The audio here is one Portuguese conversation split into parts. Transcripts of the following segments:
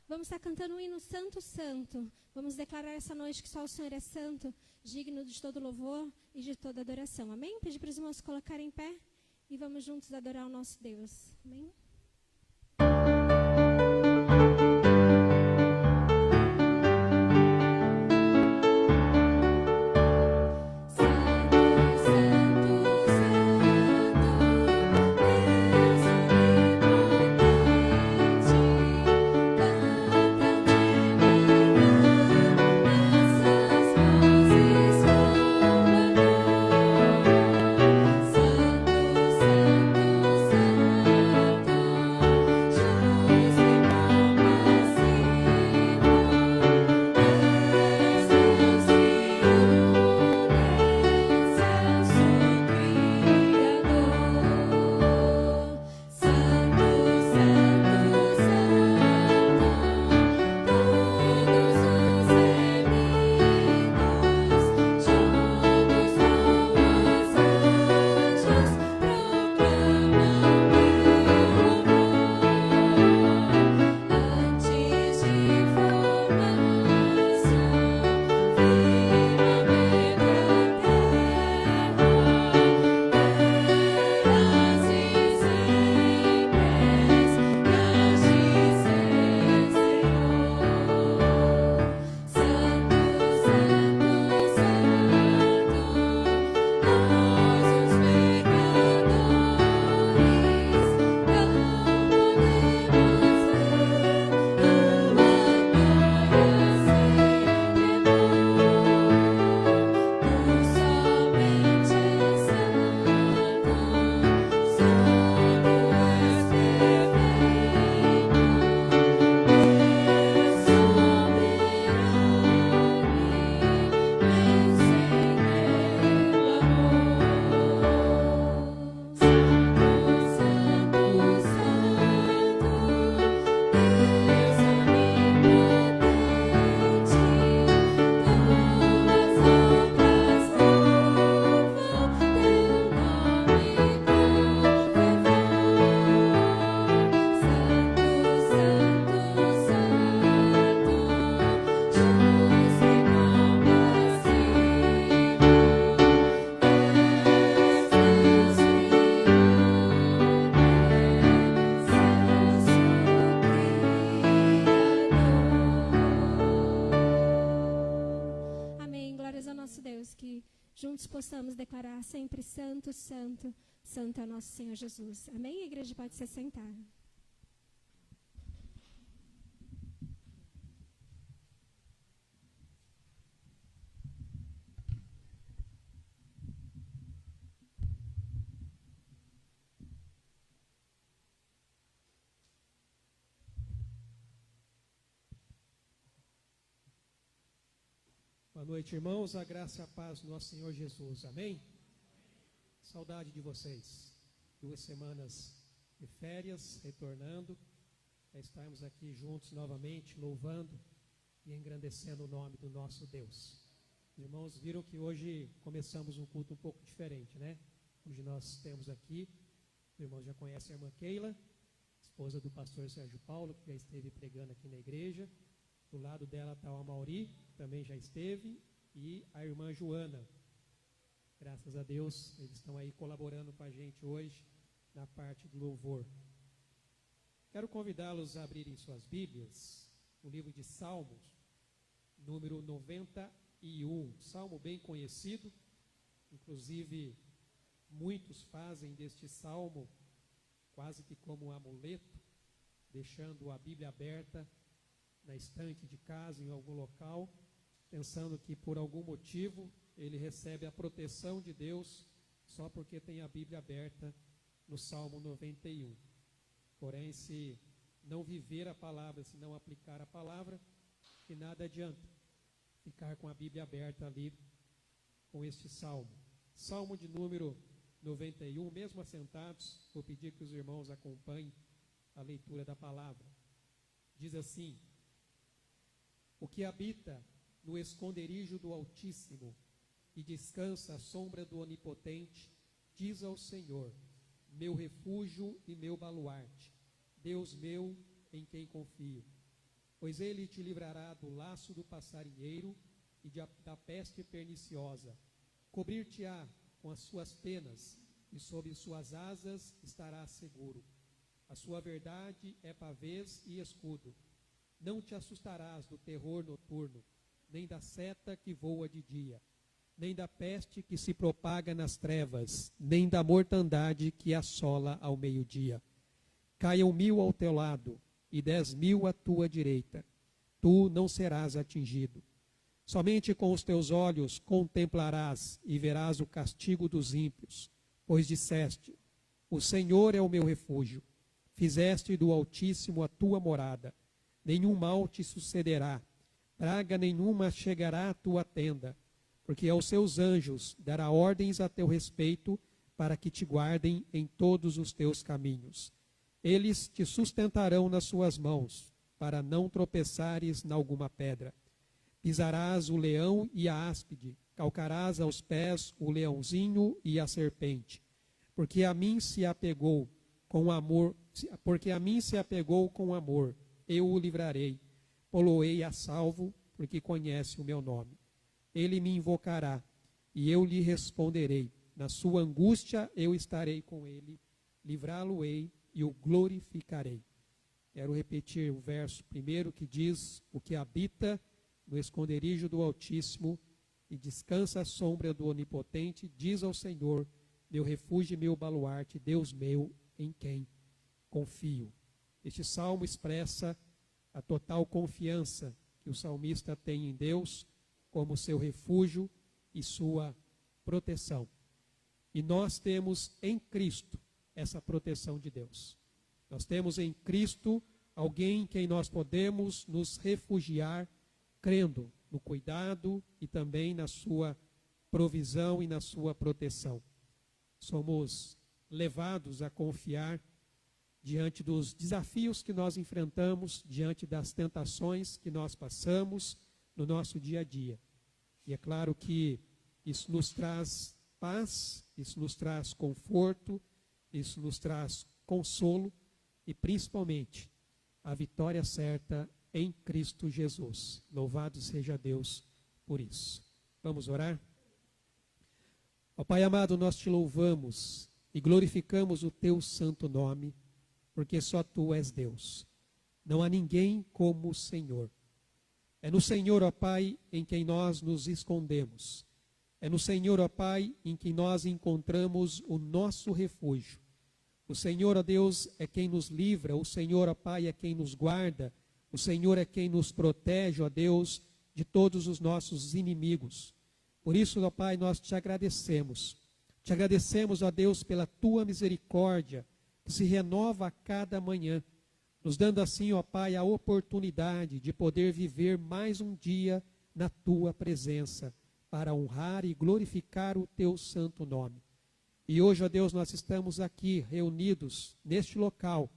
Vamos estar cantando o hino Santo, Santo. Vamos declarar essa noite que só o Senhor é santo, digno de todo louvor e de toda adoração. Amém? Pedir para os irmãos se colocarem em pé e vamos juntos adorar o nosso Deus. Amém? Juntos possamos declarar sempre santo, santo, santo é o nosso Senhor Jesus. Amém? A igreja pode se sentar. Boa noite, irmãos. A graça e a paz do nosso Senhor Jesus. Amém? Saudade de vocês. 2 semanas de férias, retornando, para estarmos aqui juntos novamente, louvando e engrandecendo o nome do nosso Deus. Os irmãos viram que hoje começamos um culto um pouco diferente, né? Hoje nós temos aqui, os irmãos já conhecem a irmã Keila, esposa do pastor Sérgio Paulo, que já esteve pregando aqui na igreja. Do lado dela está o Amauri, que também já esteve, e a irmã Joana. Graças a Deus, eles estão aí colaborando com a gente hoje na parte do louvor. Quero convidá-los a abrirem suas Bíblias, o livro de Salmos, número 91. Salmo bem conhecido, inclusive muitos fazem deste salmo quase que como um amuleto, deixando a Bíblia aberta na estante de casa, em algum local, pensando que por algum motivo ele recebe a proteção de Deus só porque tem a Bíblia aberta no Salmo 91. Porém, se não viver a palavra, se não aplicar a palavra, que nada adianta ficar com a Bíblia aberta ali com este salmo. Salmo de número 91, mesmo assentados, vou pedir que os irmãos acompanhem a leitura da palavra. Diz assim: o que habita no esconderijo do Altíssimo e descansa à sombra do Onipotente, diz ao Senhor, meu refúgio e meu baluarte, Deus meu em quem confio. Pois ele te livrará do laço do passarinheiro e da peste perniciosa. Cobrir-te-á com as suas penas, e sob suas asas estarás seguro. A sua verdade é pavês e escudo. Não te assustarás do terror noturno, nem da seta que voa de dia, nem da peste que se propaga nas trevas, nem da mortandade que assola ao meio-dia. Caiam 1000 ao teu lado, e 10.000 à tua direita. Tu não serás atingido. Somente com os teus olhos contemplarás e verás o castigo dos ímpios, pois disseste: o Senhor é o meu refúgio. Fizeste do Altíssimo a tua morada. Nenhum mal te sucederá, praga nenhuma chegará à tua tenda, porque aos seus anjos dará ordens a teu respeito, para que te guardem em todos os teus caminhos. Eles te sustentarão nas suas mãos, para não tropeçares em alguma pedra. Pisarás o leão e a áspide, calcarás aos pés o leãozinho e a serpente. Porque a mim se apegou com amor, eu o livrarei. Poloei a salvo, porque conhece o meu nome. Ele me invocará, e eu lhe responderei. Na sua angústia eu estarei com ele, livrá-lo-ei e o glorificarei. Quero repetir o verso primeiro que diz: o que habita no esconderijo do Altíssimo e descansa à sombra do Onipotente, diz ao Senhor: meu refúgio e meu baluarte, Deus meu, em quem confio. Este salmo expressa a total confiança que o salmista tem em Deus como seu refúgio e sua proteção. E nós temos em Cristo essa proteção de Deus. Nós temos em Cristo alguém em quem nós podemos nos refugiar, crendo no cuidado e também na sua provisão e na sua proteção. Somos levados a confiar diante dos desafios que nós enfrentamos, diante das tentações que nós passamos no nosso dia a dia. E é claro que isso nos traz paz, isso nos traz conforto, isso nos traz consolo e principalmente a vitória certa em Cristo Jesus. Louvado seja Deus por isso. Vamos orar? Ó Pai amado, nós te louvamos e glorificamos o teu santo nome, porque só tu és Deus. Não há ninguém como o Senhor. É no Senhor, ó Pai, em quem nós nos escondemos. É no Senhor, ó Pai, em quem nós encontramos o nosso refúgio. O Senhor, ó Deus, é quem nos livra. O Senhor, ó Pai, é quem nos guarda. O Senhor é quem nos protege, ó Deus, de todos os nossos inimigos. Por isso, ó Pai, nós te agradecemos. Te agradecemos, ó Deus, pela tua misericórdia, que se renova a cada manhã, nos dando assim, ó Pai, a oportunidade de poder viver mais um dia na tua presença, para honrar e glorificar o teu santo nome. E hoje, ó Deus, nós estamos aqui reunidos neste local,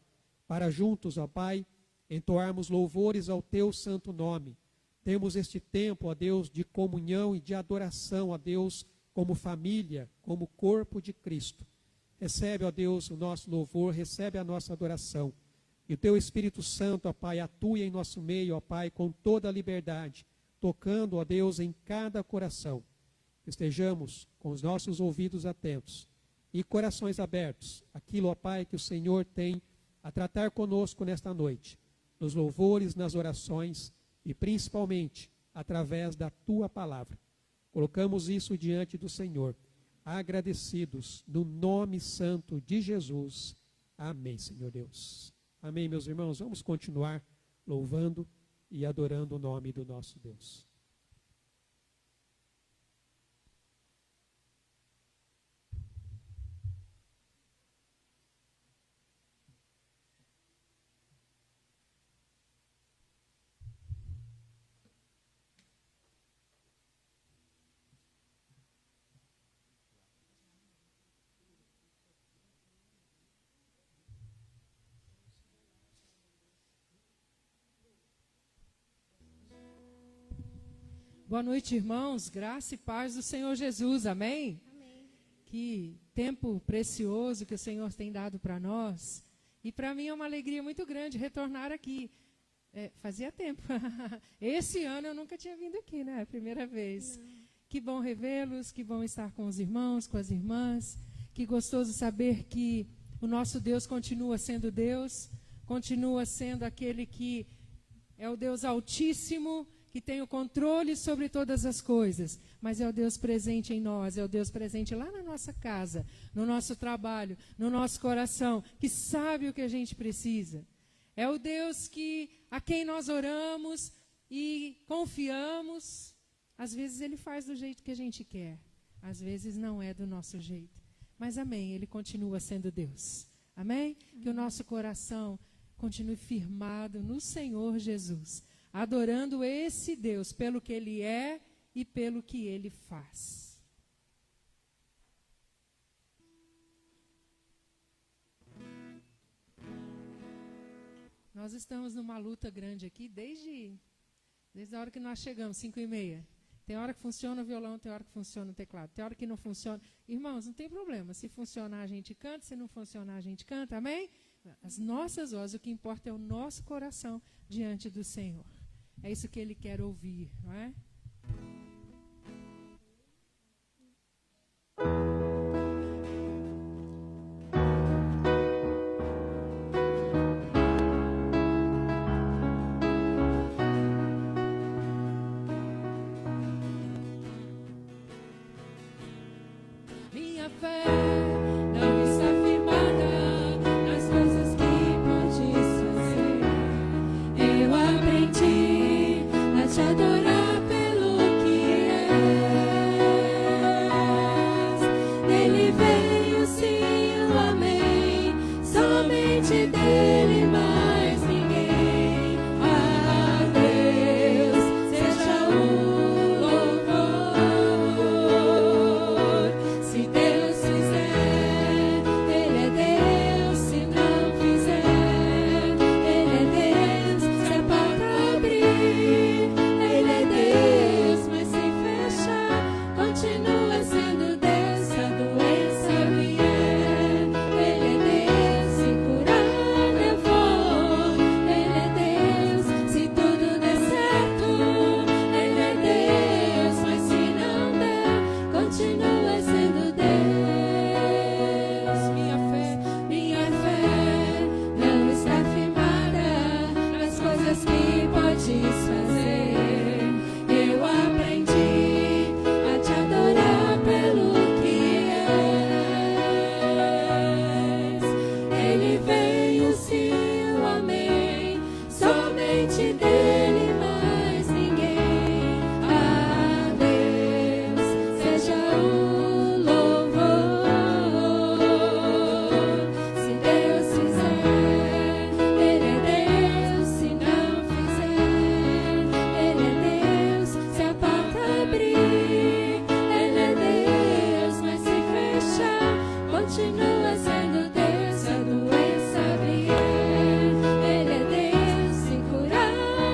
para juntos, ó Pai, entoarmos louvores ao teu santo nome. Temos este tempo, ó Deus, de comunhão e de adoração, ó Deus, como família, como corpo de Cristo. Recebe, ó Deus, o nosso louvor, recebe a nossa adoração. E o teu Espírito Santo, ó Pai, atue em nosso meio, ó Pai, com toda a liberdade, tocando, ó Deus, em cada coração. Estejamos com os nossos ouvidos atentos e corações abertos, aquilo, ó Pai, que o Senhor tem a tratar conosco nesta noite, nos louvores, nas orações e principalmente através da tua palavra. Colocamos isso diante do Senhor, agradecidos no nome santo de Jesus. Amém, Senhor Deus. Amém, meus irmãos. Vamos continuar louvando e adorando o nome do nosso Deus. Boa noite, irmãos. Graça e paz do Senhor Jesus. Amém? Amém. Que tempo precioso que o Senhor tem dado para nós. E para mim é uma alegria muito grande retornar aqui. Fazia tempo. Esse ano eu nunca tinha vindo aqui, né? É a primeira vez. Não. Que bom revê-los, que bom estar com os irmãos, com as irmãs. Que gostoso saber que o nosso Deus continua sendo Deus, continua sendo aquele que é o Deus Altíssimo, que tem o controle sobre todas as coisas, mas é o Deus presente em nós, é o Deus presente lá na nossa casa, no nosso trabalho, no nosso coração, que sabe o que a gente precisa. É o Deus a quem nós oramos e confiamos. Às vezes Ele faz do jeito que a gente quer, às vezes não é do nosso jeito. Mas amém, Ele continua sendo Deus. Amém? Que o nosso coração continue firmado no Senhor Jesus, adorando esse Deus pelo que Ele é e pelo que Ele faz. Nós estamos numa luta grande aqui desde a hora que nós chegamos, 5h30. Tem hora que funciona o violão, tem hora que funciona o teclado, tem hora que não funciona. Irmãos, não tem problema. Se funcionar, a gente canta. Se não funcionar, a gente canta. Amém? As nossas vozes, o que importa é o nosso coração diante do Senhor. É isso que Ele quer ouvir, não é? Minha fé não está firmada nas coisas que podes fazer. Eu aprendi a te adorar pelo que és. Nele veio sim o amém, somente dele mais ninguém. A Deus seja o louvor. Se Deus fizer, Ele é Deus. Se não fizer, Ele é Deus. Se a porta abrir, Ele é Deus. Mas se fechar, continua sendo Deus. Se a doença vier, Ele é Deus. Se curar, eu vou. Ele é Deus. Se tudo der certo, Ele é Deus. Mas se não der, continua sendo Deus. Minha fé não está firmada nas coisas que podes fazer. Eu aprendi a te adorar pelo que és. Ele veio sim o amém, somente dele mais ninguém. A Deus seja o louvor. Se Deus fizer, Ele é Deus. Se não fizer, Ele é Deus. Se a porta abrir, Ele é Deus. Mas se fechar, continua sendo Deus. Se a doença vier, Ele é Deus. Se curar,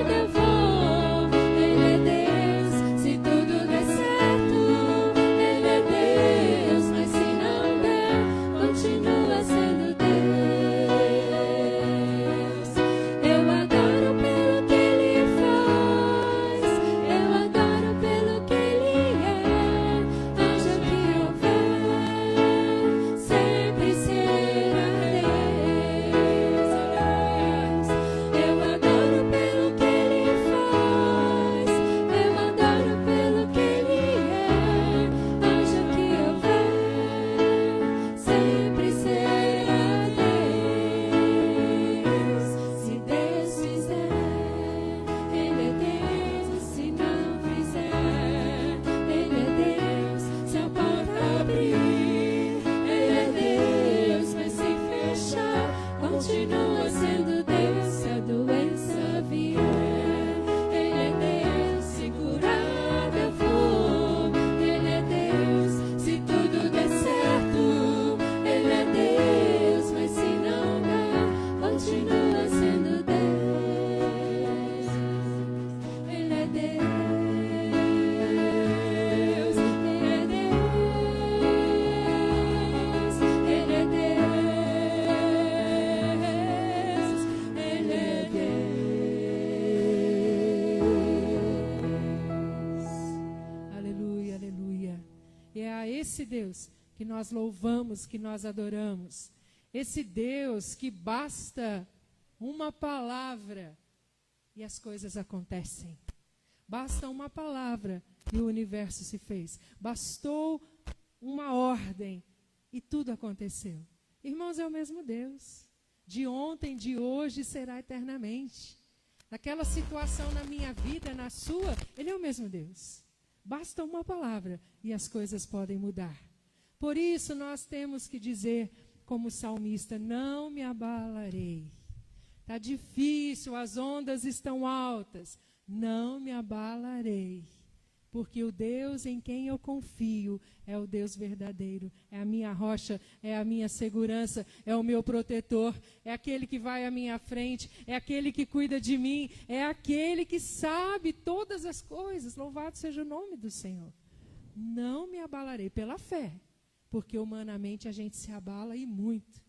esse Deus que nós louvamos, que nós adoramos. Esse Deus que basta uma palavra e as coisas acontecem. Basta uma palavra e o universo se fez. Bastou uma ordem e tudo aconteceu. Irmãos, é o mesmo Deus. De ontem, de hoje, será eternamente. Naquela situação na minha vida, na sua, Ele é o mesmo Deus. Basta uma palavra e as coisas podem mudar. Por isso nós temos que dizer, como salmista, não me abalarei. Está difícil, as ondas estão altas. Não me abalarei. Porque o Deus em quem eu confio é o Deus verdadeiro, é a minha rocha, é a minha segurança, é o meu protetor, é aquele que vai à minha frente, é aquele que cuida de mim, é aquele que sabe todas as coisas. Louvado seja o nome do Senhor. Não me abalarei pela fé, porque humanamente a gente se abala e muito.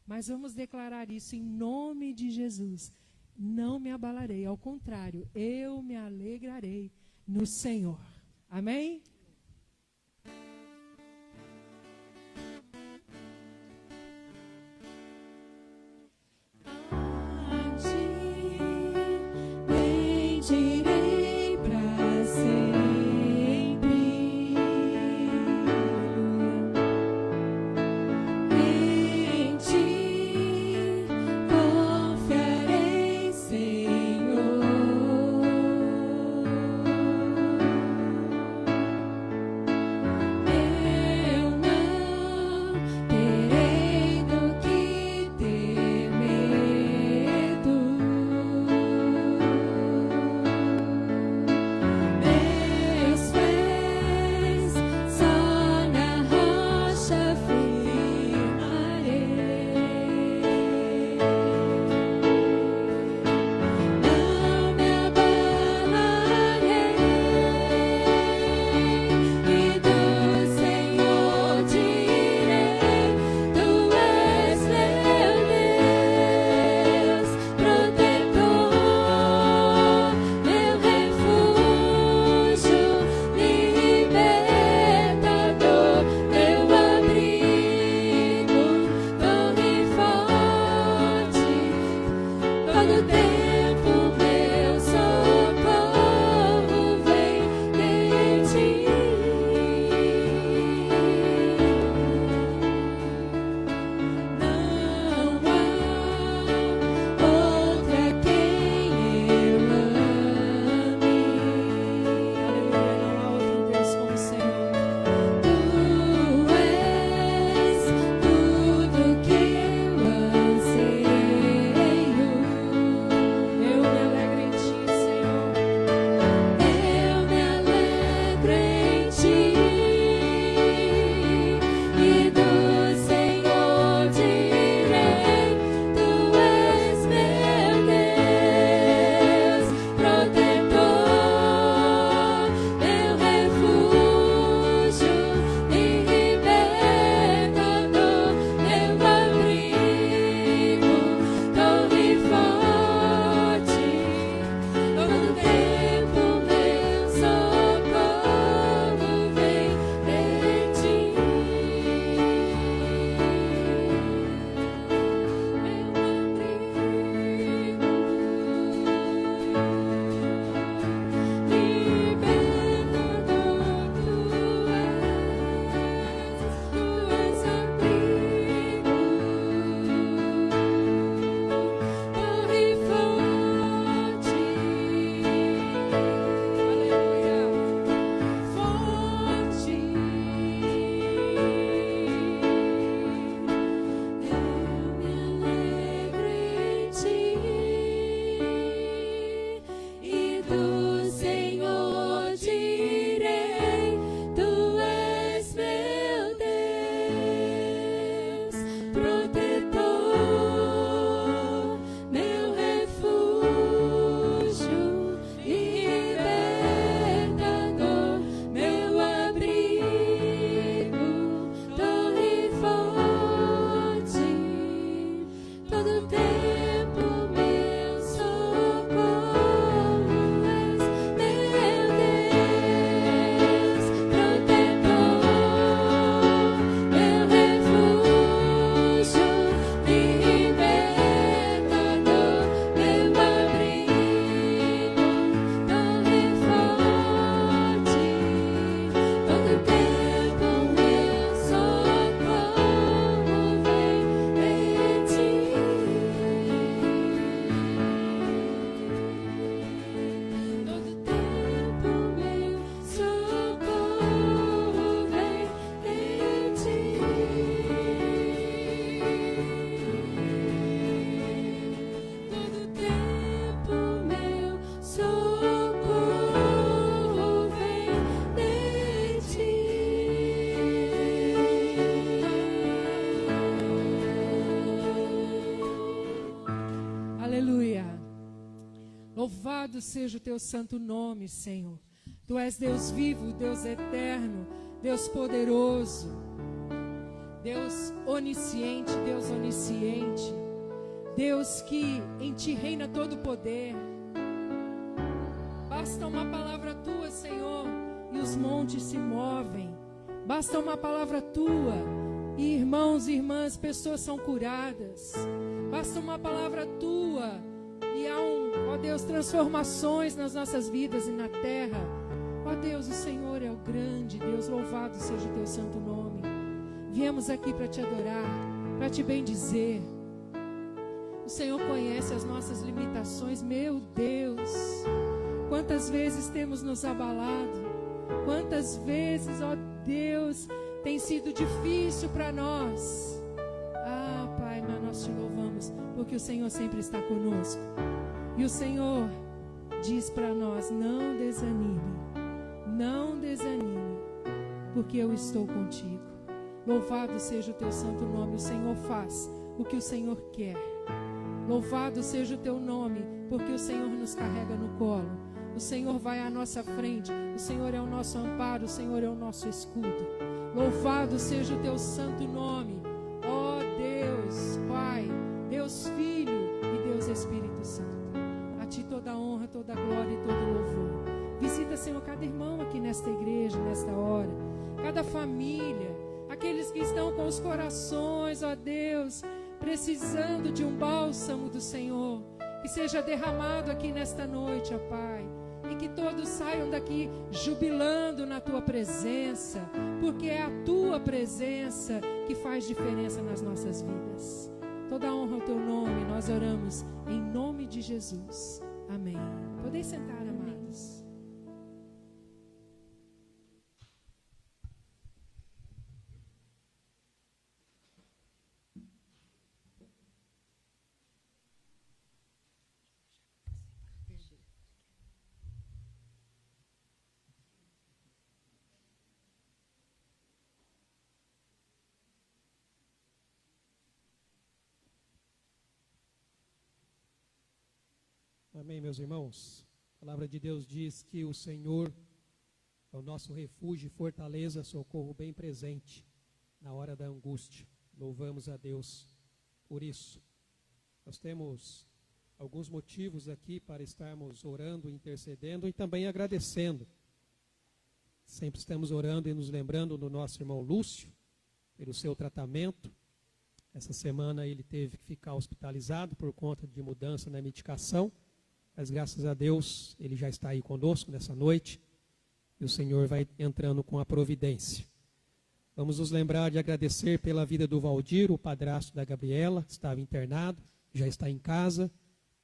Mas vamos declarar isso em nome de Jesus. Não me abalarei, ao contrário, eu me alegrarei no Senhor. Amém? Bendirei para sempre. Em ti confiarei, Senhor. Louvado seja o teu santo nome, Senhor. Tu és Deus vivo, Deus eterno, Deus poderoso, Deus onisciente, Deus onisciente, Deus que em ti reina todo o poder. Basta uma palavra tua, Senhor, e os montes se movem. Basta uma palavra tua e irmãos e irmãs, pessoas são curadas. Basta uma palavra tua e há ó Deus, transformações nas nossas vidas e na terra. Ó Deus, o Senhor é o grande Deus, louvado seja o teu santo nome. Viemos aqui para te adorar, para te bendizer. O Senhor conhece as nossas limitações, meu Deus. Quantas vezes temos nos abalado, quantas vezes, ó Deus, tem sido difícil para nós. Ah, Pai, mas nós te louvamos, porque o Senhor sempre está conosco. E o Senhor diz para nós, não desanime, não desanime, porque eu estou contigo. Louvado seja o teu santo nome, o Senhor faz o que o Senhor quer. Louvado seja o teu nome, porque o Senhor nos carrega no colo. O Senhor vai à nossa frente, o Senhor é o nosso amparo, o Senhor é o nosso escudo. Louvado seja o teu santo nome, ó Deus, Pai, Deus Filho e Deus Espírito Santo. A ti toda a honra, toda a glória e todo o louvor. Visita, Senhor, cada irmão aqui nesta igreja, nesta hora, cada família, aqueles que estão com os corações, ó Deus, precisando de um bálsamo do Senhor, que seja derramado aqui nesta noite, ó Pai, e que todos saiam daqui jubilando na Tua presença, porque é a Tua presença que faz diferença nas nossas vidas. Toda a honra ao Teu nome, nós oramos em nome de Jesus. Amém. Podem sentar, amados. Amém, meus irmãos. A palavra de Deus diz que o Senhor é o nosso refúgio e fortaleza, socorro bem presente na hora da angústia. Louvamos a Deus por isso. Nós temos alguns motivos aqui para estarmos orando, intercedendo e também agradecendo. Sempre estamos orando e nos lembrando do nosso irmão Lúcio, pelo seu tratamento. Essa semana ele teve que ficar hospitalizado por conta de mudança na medicação. Mas graças a Deus, ele já está aí conosco nessa noite, e o Senhor vai entrando com a providência. Vamos nos lembrar de agradecer pela vida do Valdir, o padrasto da Gabriela, estava internado, já está em casa,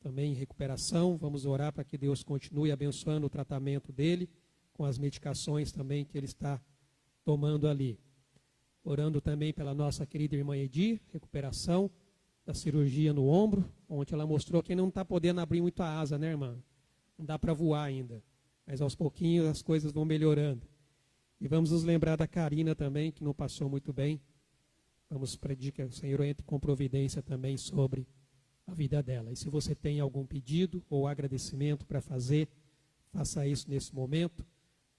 também em recuperação. Vamos orar para que Deus continue abençoando o tratamento dele, com as medicações também que ele está tomando ali. Orando também pela nossa querida irmã Edir, recuperação da cirurgia no ombro, onde ela mostrou que não está podendo abrir muito a asa, né, irmã? Não dá para voar ainda, mas aos pouquinhos as coisas vão melhorando. E vamos nos lembrar da Karina também, que não passou muito bem. Vamos pedir que o Senhor entre com providência também sobre a vida dela. E se você tem algum pedido ou agradecimento para fazer, faça isso nesse momento.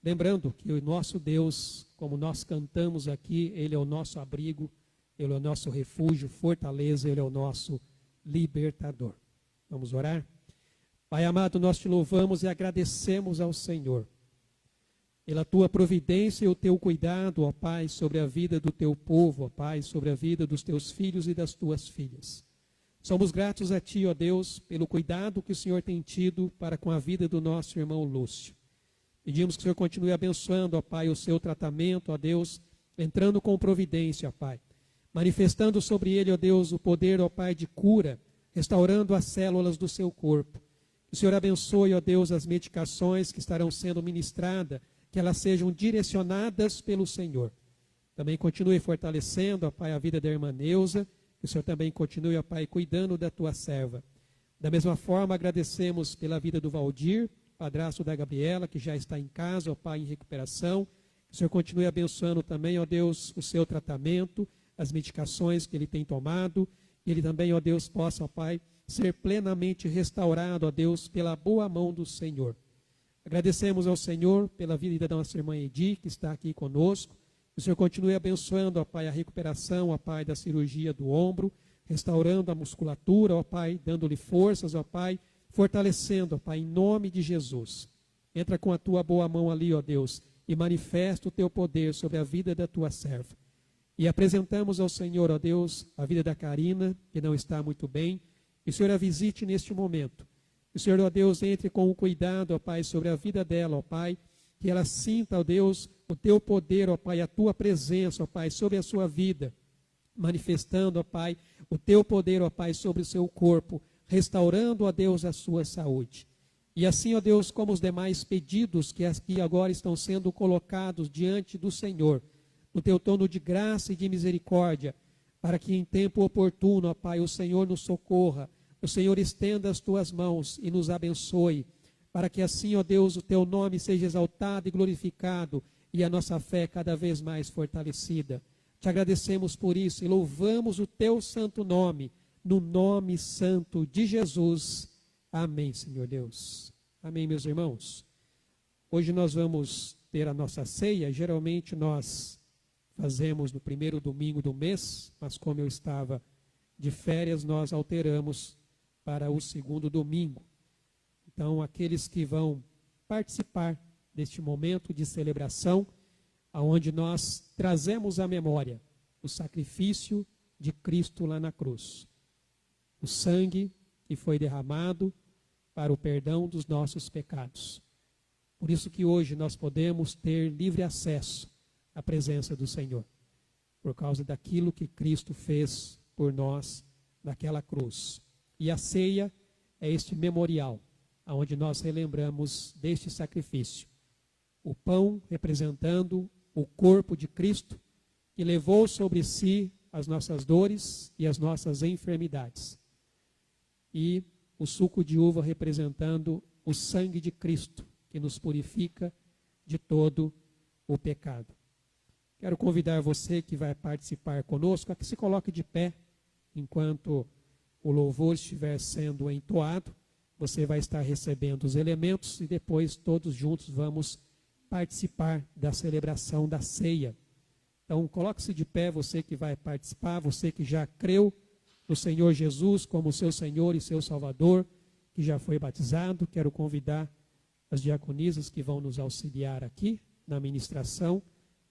Lembrando que o nosso Deus, como nós cantamos aqui, Ele é o nosso abrigo, Ele é o nosso refúgio, fortaleza, Ele é o nosso libertador. Vamos orar? Pai amado, nós te louvamos e agradecemos ao Senhor pela tua providência e o teu cuidado, ó Pai, sobre a vida do teu povo, ó Pai, sobre a vida dos teus filhos e das tuas filhas. Somos gratos a ti, ó Deus, pelo cuidado que o Senhor tem tido para com a vida do nosso irmão Lúcio. Pedimos que o Senhor continue abençoando, ó Pai, o seu tratamento, ó Deus, entrando com providência, ó Pai, manifestando sobre ele, ó Deus, o poder, ó Pai, de cura, restaurando as células do seu corpo. Que o Senhor abençoe, ó Deus, as medicações que estarão sendo ministradas, que elas sejam direcionadas pelo Senhor. Também continue fortalecendo, ó Pai, a vida da irmã Neuza, que o Senhor também continue, ó Pai, cuidando da tua serva. Da mesma forma, agradecemos pela vida do Valdir, padrasto da Gabriela, que já está em casa, ó Pai, em recuperação. Que o Senhor continue abençoando também, ó Deus, o seu tratamento, as medicações que ele tem tomado. Que ele também, ó Deus, possa, ó Pai, ser plenamente restaurado, ó Deus, pela boa mão do Senhor. Agradecemos ao Senhor pela vida da nossa irmã Edi, que está aqui conosco. Que o Senhor continue abençoando, ó Pai, a recuperação, ó Pai, da cirurgia do ombro, restaurando a musculatura, ó Pai, dando-lhe forças, ó Pai, fortalecendo, ó Pai, em nome de Jesus. Entra com a tua boa mão ali, ó Deus, e manifesta o teu poder sobre a vida da tua serva. E apresentamos ao Senhor, ó Deus, a vida da Karina, que não está muito bem. Que o Senhor a visite neste momento. Que o Senhor, ó Deus, entre com o cuidado, ó Pai, sobre a vida dela, ó Pai. Que ela sinta, ó Deus, o teu poder, ó Pai, a tua presença, ó Pai, sobre a sua vida. Manifestando, ó Pai, o teu poder, ó Pai, sobre o seu corpo. Restaurando, ó Deus, a sua saúde. E assim, ó Deus, como os demais pedidos que aqui agora estão sendo colocados diante do Senhor, no teu trono de graça e de misericórdia, para que em tempo oportuno, ó Pai, o Senhor nos socorra, o Senhor estenda as tuas mãos e nos abençoe, para que assim, ó Deus, o teu nome seja exaltado e glorificado e a nossa fé cada vez mais fortalecida. Te agradecemos por isso e louvamos o teu santo nome, no nome santo de Jesus. Amém, Senhor Deus. Amém, meus irmãos. Hoje nós vamos ter a nossa ceia. Geralmente nós fazemos no primeiro domingo do mês, mas como eu estava de férias, nós alteramos para o segundo domingo. Então, aqueles que vão participar deste momento de celebração, aonde nós trazemos à memória o sacrifício de Cristo lá na cruz. O sangue que foi derramado para o perdão dos nossos pecados. Por isso que hoje nós podemos ter livre acesso à presença do Senhor, por causa daquilo que Cristo fez por nós naquela cruz. E a ceia é este memorial, onde nós relembramos deste sacrifício. O pão representando o corpo de Cristo, que levou sobre si as nossas dores e as nossas enfermidades. E o suco de uva representando o sangue de Cristo, que nos purifica de todo o pecado. Quero convidar você que vai participar conosco a que se coloque de pé enquanto o louvor estiver sendo entoado. Você vai estar recebendo os elementos e depois todos juntos vamos participar da celebração da ceia. Então, coloque-se de pé, você que vai participar, você que já creu no Senhor Jesus como seu Senhor e seu Salvador, que já foi batizado. Quero convidar as diaconisas que vão nos auxiliar aqui na ministração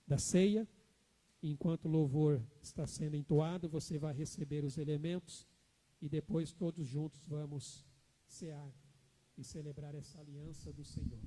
da ceia. Enquanto o louvor está sendo entoado, você vai receber os elementos e depois todos juntos vamos cear e celebrar essa aliança do Senhor.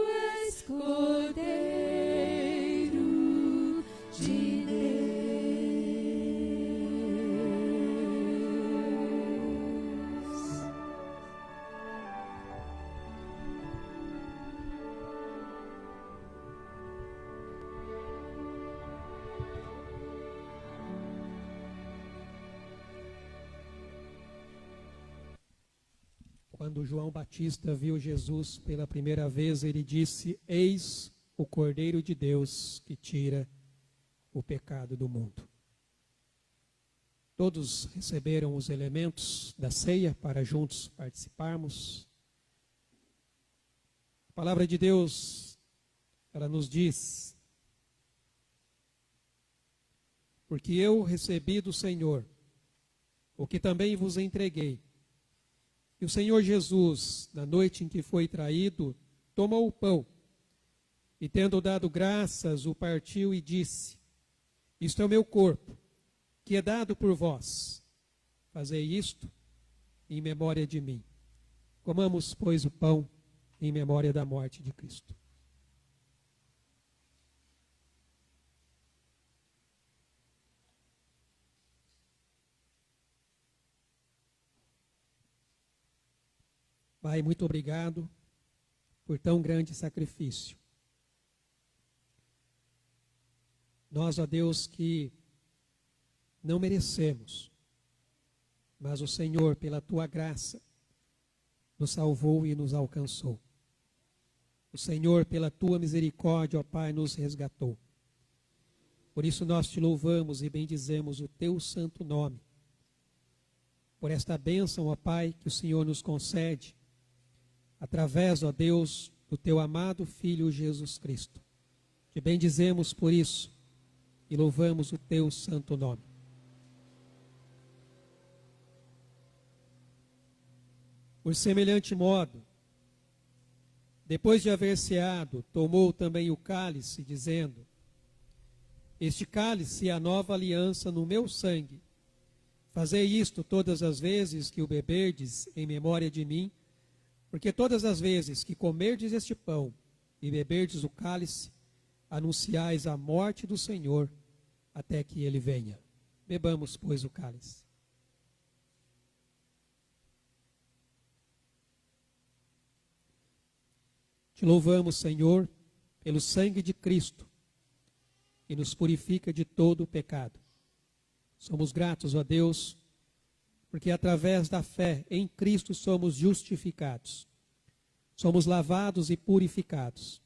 és Cordeiro de Deus. Quando João Batista viu Jesus pela primeira vez, ele disse: Eis o Cordeiro de Deus que tira o pecado do mundo. Todos receberam os elementos da ceia para juntos participarmos. A palavra de Deus, ela nos diz: porque eu recebi do Senhor o que também vos entreguei. E o Senhor Jesus, na noite em que foi traído, tomou o pão e, tendo dado graças, o partiu e disse: Isto é o meu corpo, que é dado por vós. Fazei isto em memória de mim. Comamos, pois, o pão em memória da morte de Cristo. Pai, muito obrigado por tão grande sacrifício. Nós, ó Deus, que não merecemos, mas o Senhor, pela tua graça, nos salvou e nos alcançou. O Senhor, pela tua misericórdia, ó Pai, nos resgatou. Por isso nós te louvamos e bendizemos o teu santo nome. Por esta bênção, ó Pai, que o Senhor nos concede, através, ó Deus, do teu amado Filho Jesus Cristo. Te bendizemos por isso e louvamos o teu santo nome. Por semelhante modo, depois de haver ceado, tomou também o cálice, dizendo: Este cálice é a nova aliança no meu sangue. Fazei isto todas as vezes que o beberdes em memória de mim, porque todas as vezes que comerdes este pão e beberdes o cálice, anunciais a morte do Senhor até que ele venha. Bebamos, pois, o cálice. Te louvamos, Senhor, pelo sangue de Cristo, que nos purifica de todo o pecado. Somos gratos, ó Deus, porque através da fé em Cristo somos justificados. Somos lavados e purificados.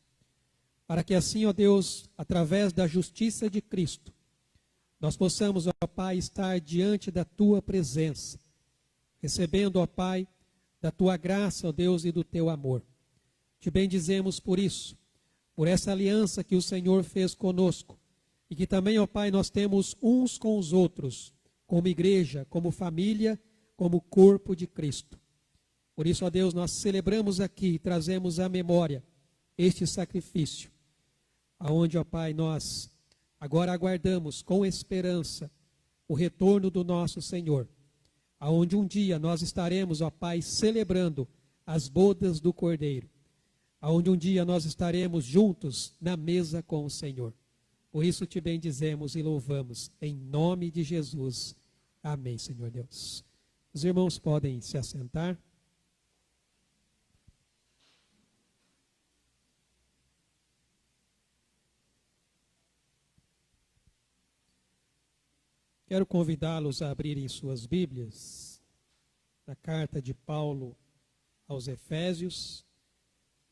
Para que assim, ó Deus, através da justiça de Cristo, nós possamos, ó Pai, estar diante da tua presença, recebendo, ó Pai, da tua graça, ó Deus, e do teu amor. Te bendizemos por isso, por essa aliança que o Senhor fez conosco, e que também, ó Pai, nós temos uns com os outros, como igreja, como família, como corpo de Cristo. Por isso, ó Deus, nós celebramos aqui e trazemos à memória este sacrifício, aonde, ó Pai, nós agora aguardamos com esperança o retorno do nosso Senhor, aonde um dia nós estaremos, ó Pai, celebrando as bodas do Cordeiro, aonde um dia nós estaremos juntos na mesa com o Senhor. Por isso te bendizemos e louvamos, em nome de Jesus. Amém, Senhor Deus. Os irmãos podem se assentar. Quero convidá-los a abrirem suas Bíblias na carta de Paulo aos Efésios.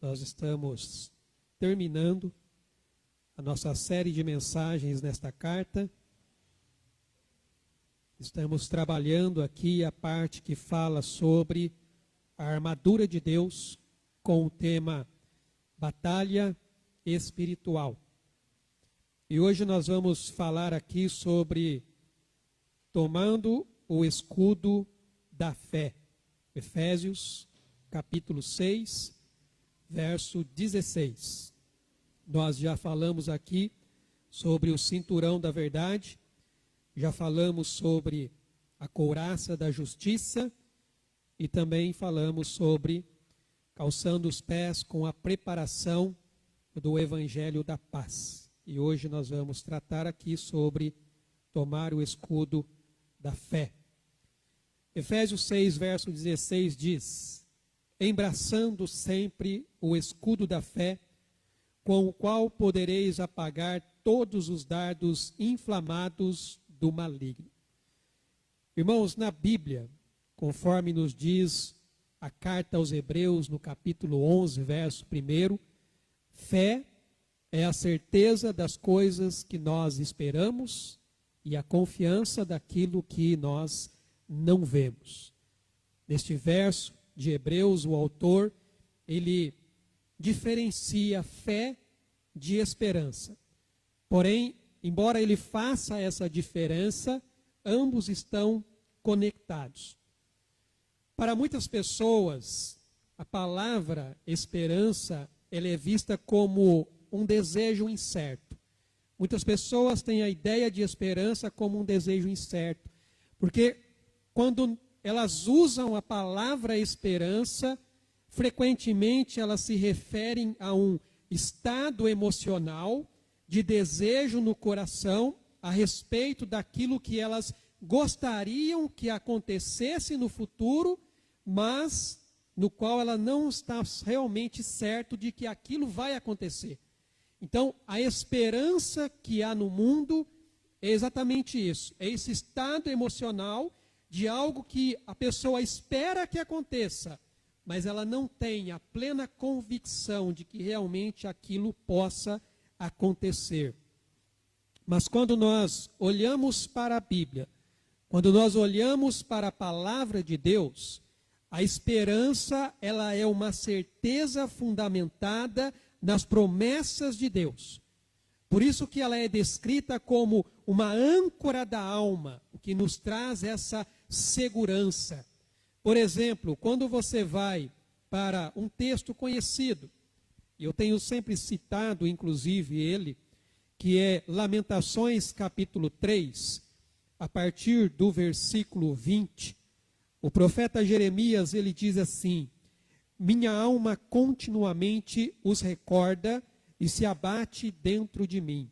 Nós estamos terminando a nossa série de mensagens nesta carta. Estamos trabalhando aqui a parte que fala sobre a armadura de Deus com o tema Batalha Espiritual. E hoje nós vamos falar aqui sobre tomando o escudo da fé. Efésios, capítulo 6, verso 16. Nós já falamos aqui sobre o cinturão da verdade, já falamos sobre a couraça da justiça e também falamos sobre calçando os pés com a preparação do Evangelho da Paz. E hoje nós vamos tratar aqui sobre tomar o escudo da fé. Efésios 6, verso 16 diz: embraçando sempre o escudo da fé, com o qual podereis apagar todos os dardos inflamados do maligno. Irmãos, na Bíblia, conforme nos diz a carta aos Hebreus, no capítulo 11, verso 1, fé é a certeza das coisas que nós esperamos e a confiança daquilo que nós não vemos. Neste verso de Hebreus, o autor, ele diferencia fé de esperança. Porém, embora ele faça essa diferença, ambos estão conectados. Para muitas pessoas, a palavra esperança, ela é vista como um desejo incerto. Muitas pessoas têm a ideia de esperança como um desejo incerto, porque quando elas usam a palavra esperança, frequentemente elas se referem a um estado emocional de desejo no coração a respeito daquilo que elas gostariam que acontecesse no futuro, mas no qual ela não está realmente certo de que aquilo vai acontecer. Então, a esperança que há no mundo é exatamente isso. É esse estado emocional de algo que a pessoa espera que aconteça, mas ela não tem a plena convicção de que realmente aquilo possa acontecer. Mas quando nós olhamos para a Bíblia, quando nós olhamos para a palavra de Deus, a esperança, ela é uma certeza fundamentada nas promessas de Deus. Por isso que ela é descrita como uma âncora da alma, o que nos traz essa segurança. Por exemplo, quando você vai para um texto conhecido, e eu tenho sempre citado, inclusive, ele, que é Lamentações, capítulo 3, a partir do versículo 20, o profeta Jeremias, ele diz assim: minha alma continuamente os recorda e se abate dentro de mim.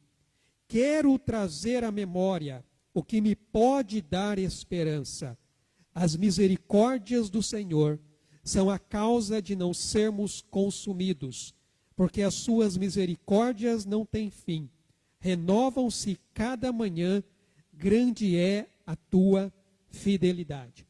Quero trazer à memória o que me pode dar esperança. As misericórdias do Senhor são a causa de não sermos consumidos, porque as suas misericórdias não têm fim. Renovam-se cada manhã, grande é a tua fidelidade.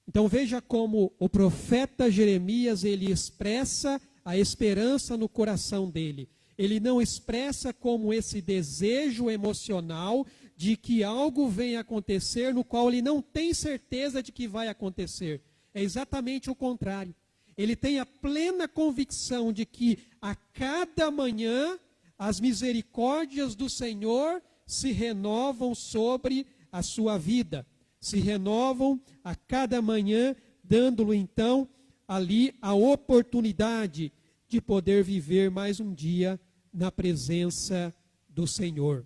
Então veja como o profeta Jeremias, ele expressa a esperança no coração dele. Ele não expressa como esse desejo emocional de que algo venha acontecer no qual ele não tem certeza de que vai acontecer. É exatamente o contrário. Ele tem a plena convicção de que a cada manhã as misericórdias do Senhor se renovam sobre a sua vida. Se renovam a cada manhã, dando-lhe então ali a oportunidade de poder viver mais um dia na presença do Senhor.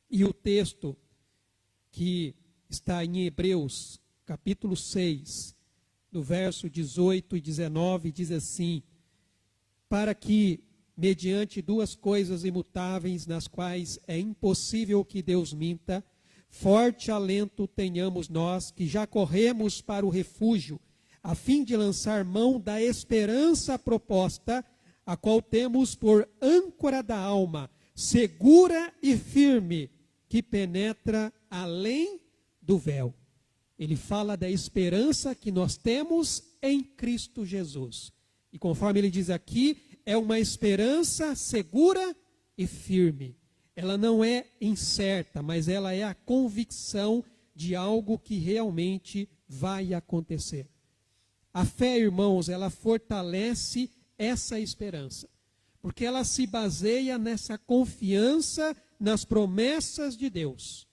E o texto que está em Hebreus, capítulo 6, no verso 18 e 19, diz assim: para que, mediante duas coisas imutáveis, nas quais é impossível que Deus minta, forte alento tenhamos nós, que já corremos para o refúgio, a fim de lançar mão da esperança proposta, a qual temos por âncora da alma, segura e firme, que penetra além do véu. Ele fala da esperança que nós temos em Cristo Jesus. E conforme ele diz aqui, é uma esperança segura e firme. Ela não é incerta, mas ela é a convicção de algo que realmente vai acontecer. A fé, irmãos, ela fortalece essa esperança, porque ela se baseia nessa confiança nas promessas de Deus.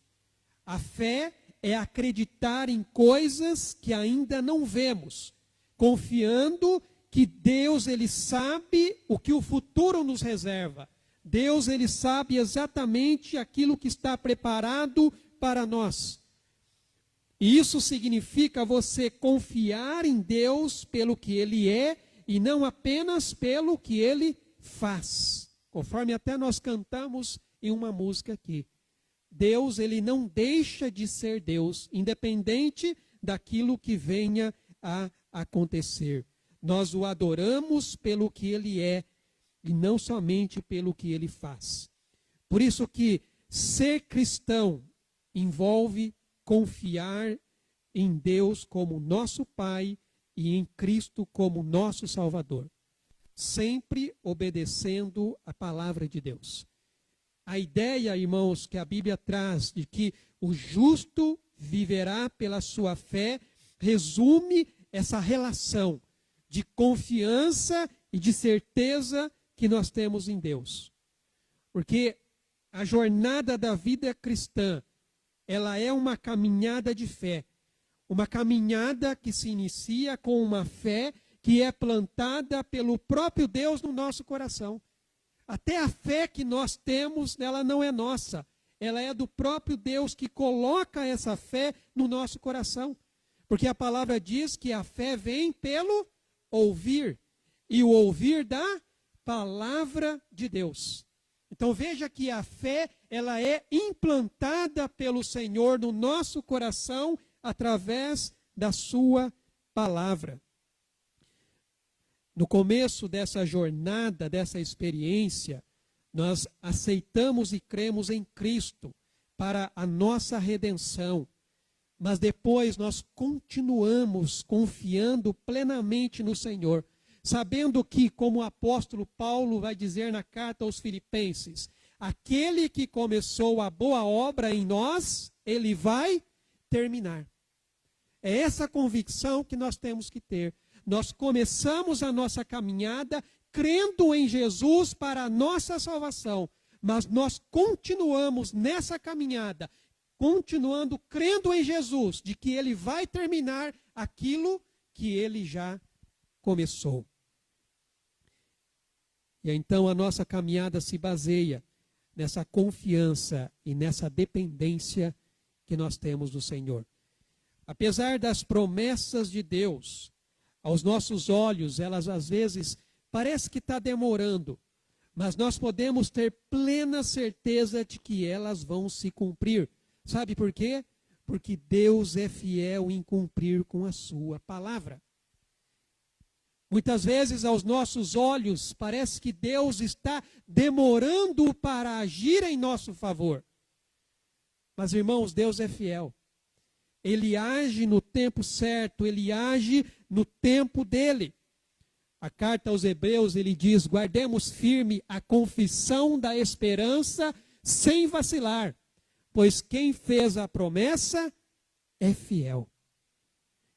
A fé é acreditar em coisas que ainda não vemos, confiando que Deus, ele sabe o que o futuro nos reserva. Deus, ele sabe exatamente aquilo que está preparado para nós. E isso significa você confiar em Deus pelo que ele é e não apenas pelo que ele faz. Conforme até nós cantamos em uma música aqui. Deus, ele não deixa de ser Deus, independente daquilo que venha a acontecer. Nós o adoramos pelo que ele é e não somente pelo que ele faz. Por isso que ser cristão envolve confiar em Deus como nosso Pai e em Cristo como nosso Salvador, sempre obedecendo a palavra de Deus. A ideia, irmãos, que a Bíblia traz de que o justo viverá pela sua fé, resume essa relação de confiança e de certeza que nós temos em Deus. Porque a jornada da vida cristã, ela é uma caminhada de fé. Uma caminhada que se inicia com uma fé que é plantada pelo próprio Deus no nosso coração. Até a fé que nós temos, ela não é nossa. Ela é do próprio Deus que coloca essa fé no nosso coração. Porque a palavra diz que a fé vem pelo ouvir. E o ouvir da palavra de Deus. Então veja que a fé, ela é implantada pelo Senhor no nosso coração através da sua palavra. No começo dessa jornada, dessa experiência, nós aceitamos e cremos em Cristo para a nossa redenção. Mas depois nós continuamos confiando plenamente no Senhor, sabendo que, como o apóstolo Paulo vai dizer na carta aos Filipenses, aquele que começou a boa obra em nós, ele vai terminar. É essa convicção que nós temos que ter. Nós começamos a nossa caminhada crendo em Jesus para a nossa salvação, mas nós continuamos nessa caminhada, continuando crendo em Jesus, de que ele vai terminar aquilo que ele já começou. E então a nossa caminhada se baseia nessa confiança e nessa dependência que nós temos do Senhor. Apesar das promessas de Deus, aos nossos olhos, elas às vezes parece que está demorando, mas nós podemos ter plena certeza de que elas vão se cumprir. Sabe por quê? Porque Deus é fiel em cumprir com a sua palavra. Muitas vezes, aos nossos olhos, parece que Deus está demorando para agir em nosso favor. Mas, irmãos, Deus é fiel. Ele age no tempo certo, ele age no tempo dele. A carta aos Hebreus, ele diz: guardemos firme a confissão da esperança sem vacilar, pois quem fez a promessa é fiel.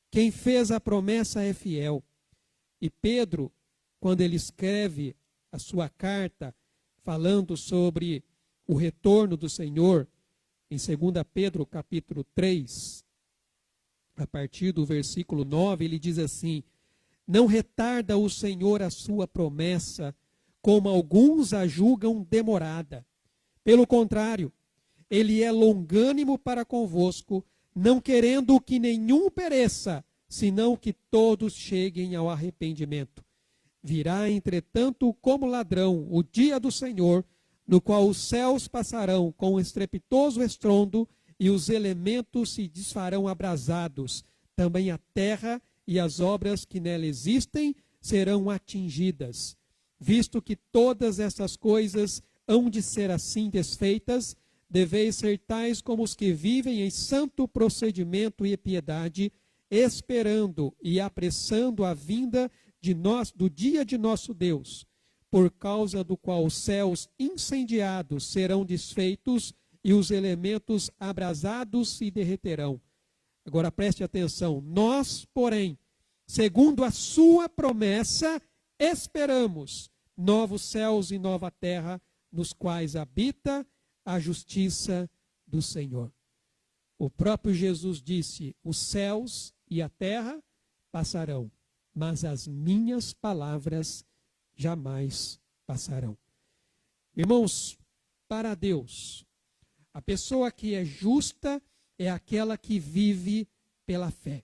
Quem fez a promessa é fiel. E Pedro, quando ele escreve a sua carta, falando sobre o retorno do Senhor, em 2 Pedro capítulo 3, a partir do versículo 9, ele diz assim: não retarda o Senhor a sua promessa, como alguns a julgam demorada. Pelo contrário, ele é longânimo para convosco, não querendo que nenhum pereça, senão que todos cheguem ao arrependimento. Virá, entretanto, como ladrão o dia do Senhor, no qual os céus passarão com estrepitoso estrondo e os elementos se desfarão abrasados. Também a terra e as obras que nela existem serão atingidas. Visto que todas essas coisas hão de ser assim desfeitas, deveis ser tais como os que vivem em santo procedimento e piedade, esperando e apressando a vinda do dia de nosso Deus, por causa do qual os céus incendiados serão desfeitos e os elementos abrasados se derreterão. Agora preste atenção. Nós, porém, segundo a sua promessa, esperamos novos céus e nova terra, nos quais habita a justiça do Senhor. O próprio Jesus disse: os céus e a terra passarão, mas as minhas palavras jamais passarão. Irmãos, para Deus, a pessoa que é justa é aquela que vive pela fé.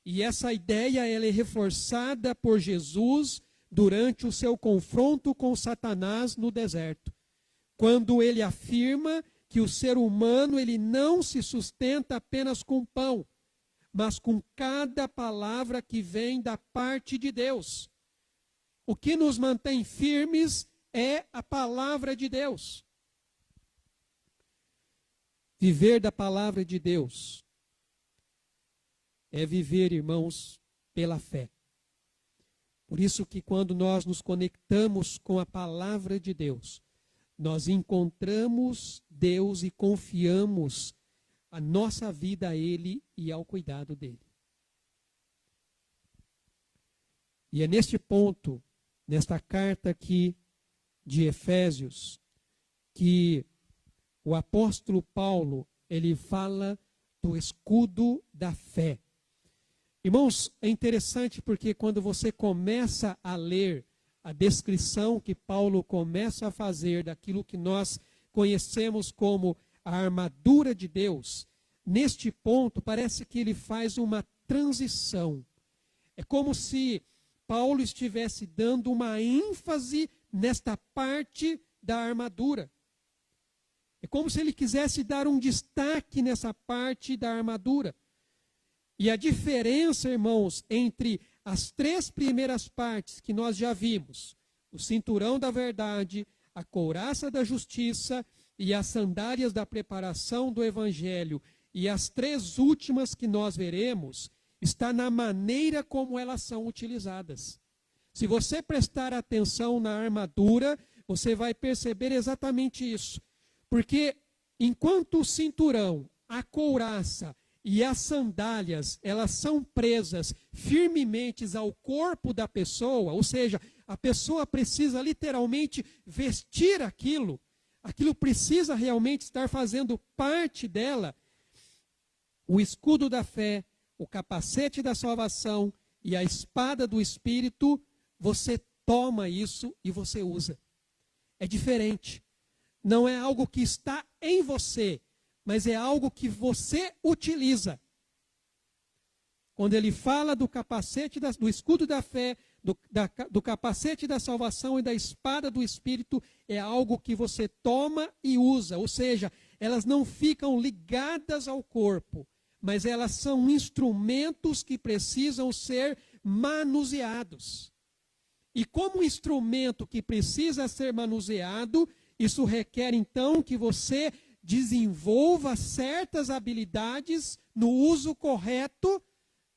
E essa ideia ela é reforçada por Jesus durante o seu confronto com Satanás no deserto, quando ele afirma que o ser humano ele não se sustenta apenas com pão, mas com cada palavra que vem da parte de Deus. O que nos mantém firmes é a palavra de Deus. Viver da palavra de Deus é viver, irmãos, pela fé. Por isso que quando nós nos conectamos com a palavra de Deus, nós encontramos Deus e confiamos a nossa vida a Ele e ao cuidado dEle. E é neste ponto, nesta carta aqui de Efésios, que o apóstolo Paulo, ele fala do escudo da fé. Irmãos, é interessante porque quando você começa a ler a descrição que Paulo começa a fazer daquilo que nós conhecemos como a armadura de Deus, neste ponto parece que ele faz uma transição. É como se Paulo estivesse dando uma ênfase nesta parte da armadura. É como se ele quisesse dar um destaque nessa parte da armadura. E a diferença, irmãos, entre as 3 primeiras partes que nós já vimos, o cinturão da verdade, a couraça da justiça e as sandálias da preparação do evangelho, e as 3 últimas que nós veremos, está na maneira como elas são utilizadas. Se você prestar atenção na armadura, você vai perceber exatamente isso. Porque enquanto o cinturão, a couraça e as sandálias, elas são presas firmemente ao corpo da pessoa, ou seja, a pessoa precisa literalmente vestir aquilo precisa realmente estar fazendo parte dela. O escudo da fé, o capacete da salvação e a espada do Espírito, você toma isso e você usa. É diferente. Não é algo que está em você, mas é algo que você utiliza. Quando ele fala do capacete, do escudo da fé, do capacete da salvação e da espada do Espírito, é algo que você toma e usa. Ou seja, elas não ficam ligadas ao corpo, mas elas são instrumentos que precisam ser manuseados. E como instrumento que precisa ser manuseado, isso requer então que você desenvolva certas habilidades no uso correto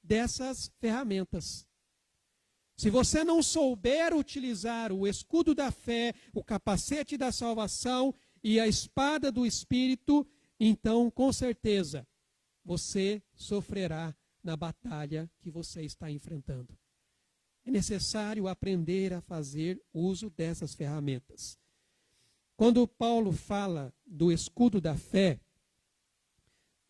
dessas ferramentas. Se você não souber utilizar o escudo da fé, o capacete da salvação e a espada do Espírito, então, com certeza, você sofrerá na batalha que você está enfrentando. É necessário aprender a fazer uso dessas ferramentas. Quando Paulo fala do escudo da fé,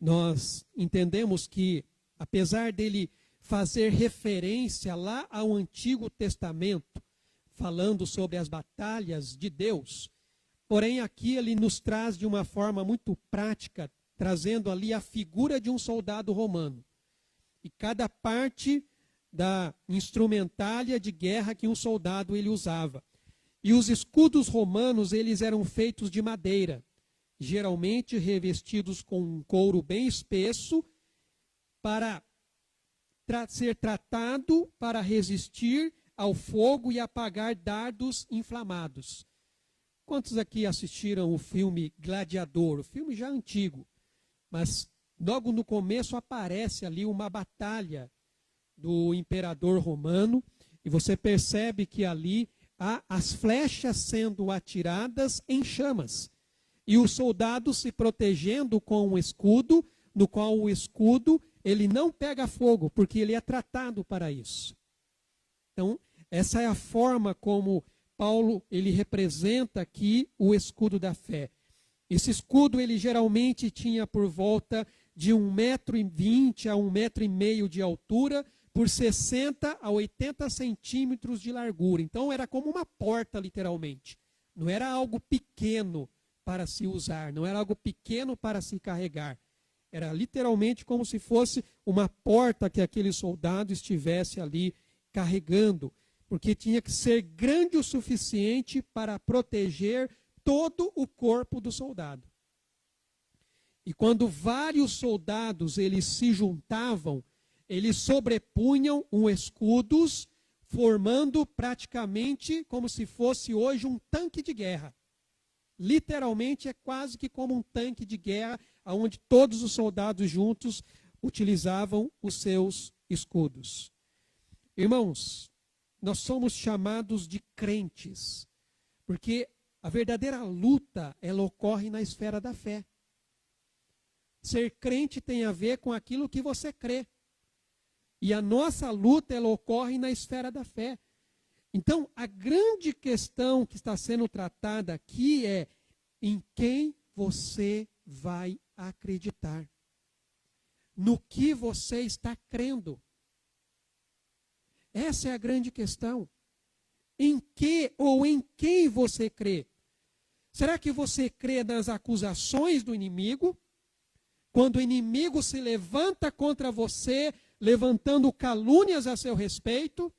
nós entendemos que, apesar dele fazer referência lá ao Antigo Testamento, falando sobre as batalhas de Deus, porém aqui ele nos traz de uma forma muito prática, trazendo ali a figura de um soldado romano. E cada parte da instrumentália de guerra que um soldado ele usava. E os escudos romanos, eles eram feitos de madeira, geralmente revestidos com um couro bem espesso, para ser tratado para resistir ao fogo e apagar dardos inflamados. Quantos aqui assistiram o filme Gladiador? O filme já antigo, mas logo no começo aparece ali uma batalha do imperador romano, e você percebe que ali há as flechas sendo atiradas em chamas, e os soldados se protegendo com um escudo, no qual o escudo ele não pega fogo, porque ele é tratado para isso. Então, essa é a forma como Paulo ele representa aqui o escudo da fé. Esse escudo ele geralmente tinha por volta de 1,20 m a 1,5 m de altura, por 60 a 80 centímetros de largura. Então era como uma porta, literalmente. Não era algo pequeno para se usar, não era algo pequeno para se carregar. Era literalmente como se fosse uma porta que aquele soldado estivesse ali carregando, porque tinha que ser grande o suficiente para proteger todo o corpo do soldado. E quando vários soldados eles se juntavam, eles sobrepunham escudos, formando praticamente como se fosse hoje um tanque de guerra. Literalmente é quase que como um tanque de guerra, onde todos os soldados juntos utilizavam os seus escudos. Irmãos, nós somos chamados de crentes, porque a verdadeira luta, ela ocorre na esfera da fé. Ser crente tem a ver com aquilo que você crê. E a nossa luta, ela ocorre na esfera da fé. Então, a grande questão que está sendo tratada aqui é em quem você vai acreditar. No que você está crendo. Essa é a grande questão. Em que ou em quem você crê? Será que você crê nas acusações do inimigo? Quando o inimigo se levanta contra você, levantando calúnias a seu respeito?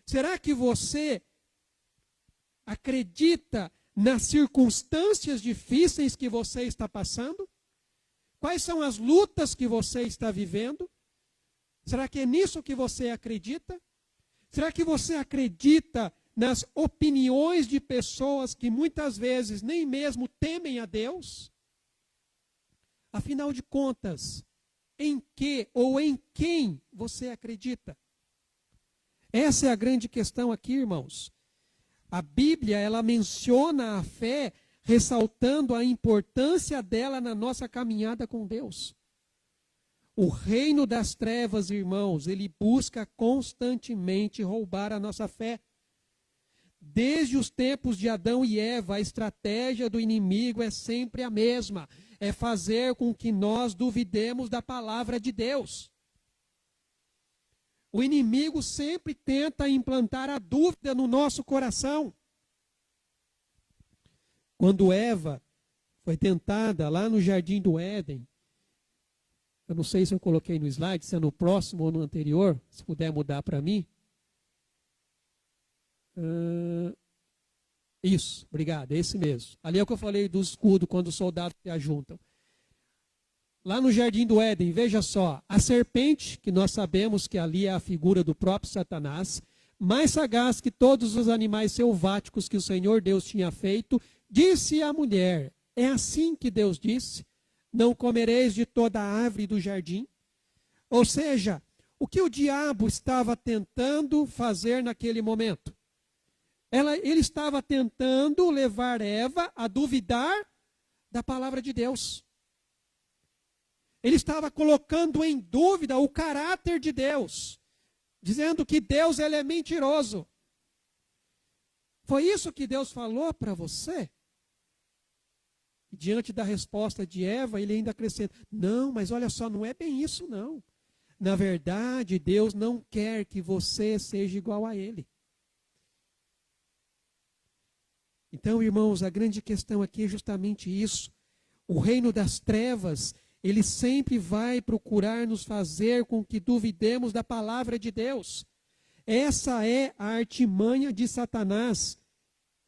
Será que você acredita nas circunstâncias difíceis que você está passando? Quais são as lutas que você está vivendo? Será que é nisso que você acredita? Será que você acredita nas opiniões de pessoas que muitas vezes nem mesmo temem a Deus? Afinal de contas, em que ou em quem você acredita? Essa é a grande questão aqui, irmãos. A Bíblia, ela menciona a fé, ressaltando a importância dela na nossa caminhada com Deus. O reino das trevas, irmãos, ele busca constantemente roubar a nossa fé. Desde os tempos de Adão e Eva, a estratégia do inimigo é sempre a mesma. É fazer com que nós duvidemos da palavra de Deus. O inimigo sempre tenta implantar a dúvida no nosso coração. Quando Eva foi tentada lá no Jardim do Éden, eu não sei se eu coloquei no slide, se é no próximo ou no anterior, se puder mudar para mim. Isso, obrigado, é esse mesmo. Ali é o que eu falei do escudo, quando os soldados se ajuntam. Lá no Jardim do Éden, veja só, a serpente, que nós sabemos que ali é a figura do próprio Satanás, mais sagaz que todos os animais selváticos que o Senhor Deus tinha feito, disse à mulher, é assim que Deus disse, não comereis de toda a árvore do jardim? Ou seja, o que o diabo estava tentando fazer naquele momento? Ele estava tentando levar Eva a duvidar da palavra de Deus. Ele estava colocando em dúvida o caráter de Deus, dizendo que Deus ele é mentiroso. Foi isso que Deus falou para você? E diante da resposta de Eva, ele ainda acrescenta, não, mas olha só, não é bem isso não. Na verdade, Deus não quer que você seja igual a ele. Então, irmãos, a grande questão aqui é justamente isso. O reino das trevas, ele sempre vai procurar nos fazer com que duvidemos da palavra de Deus. Essa é a artimanha de Satanás.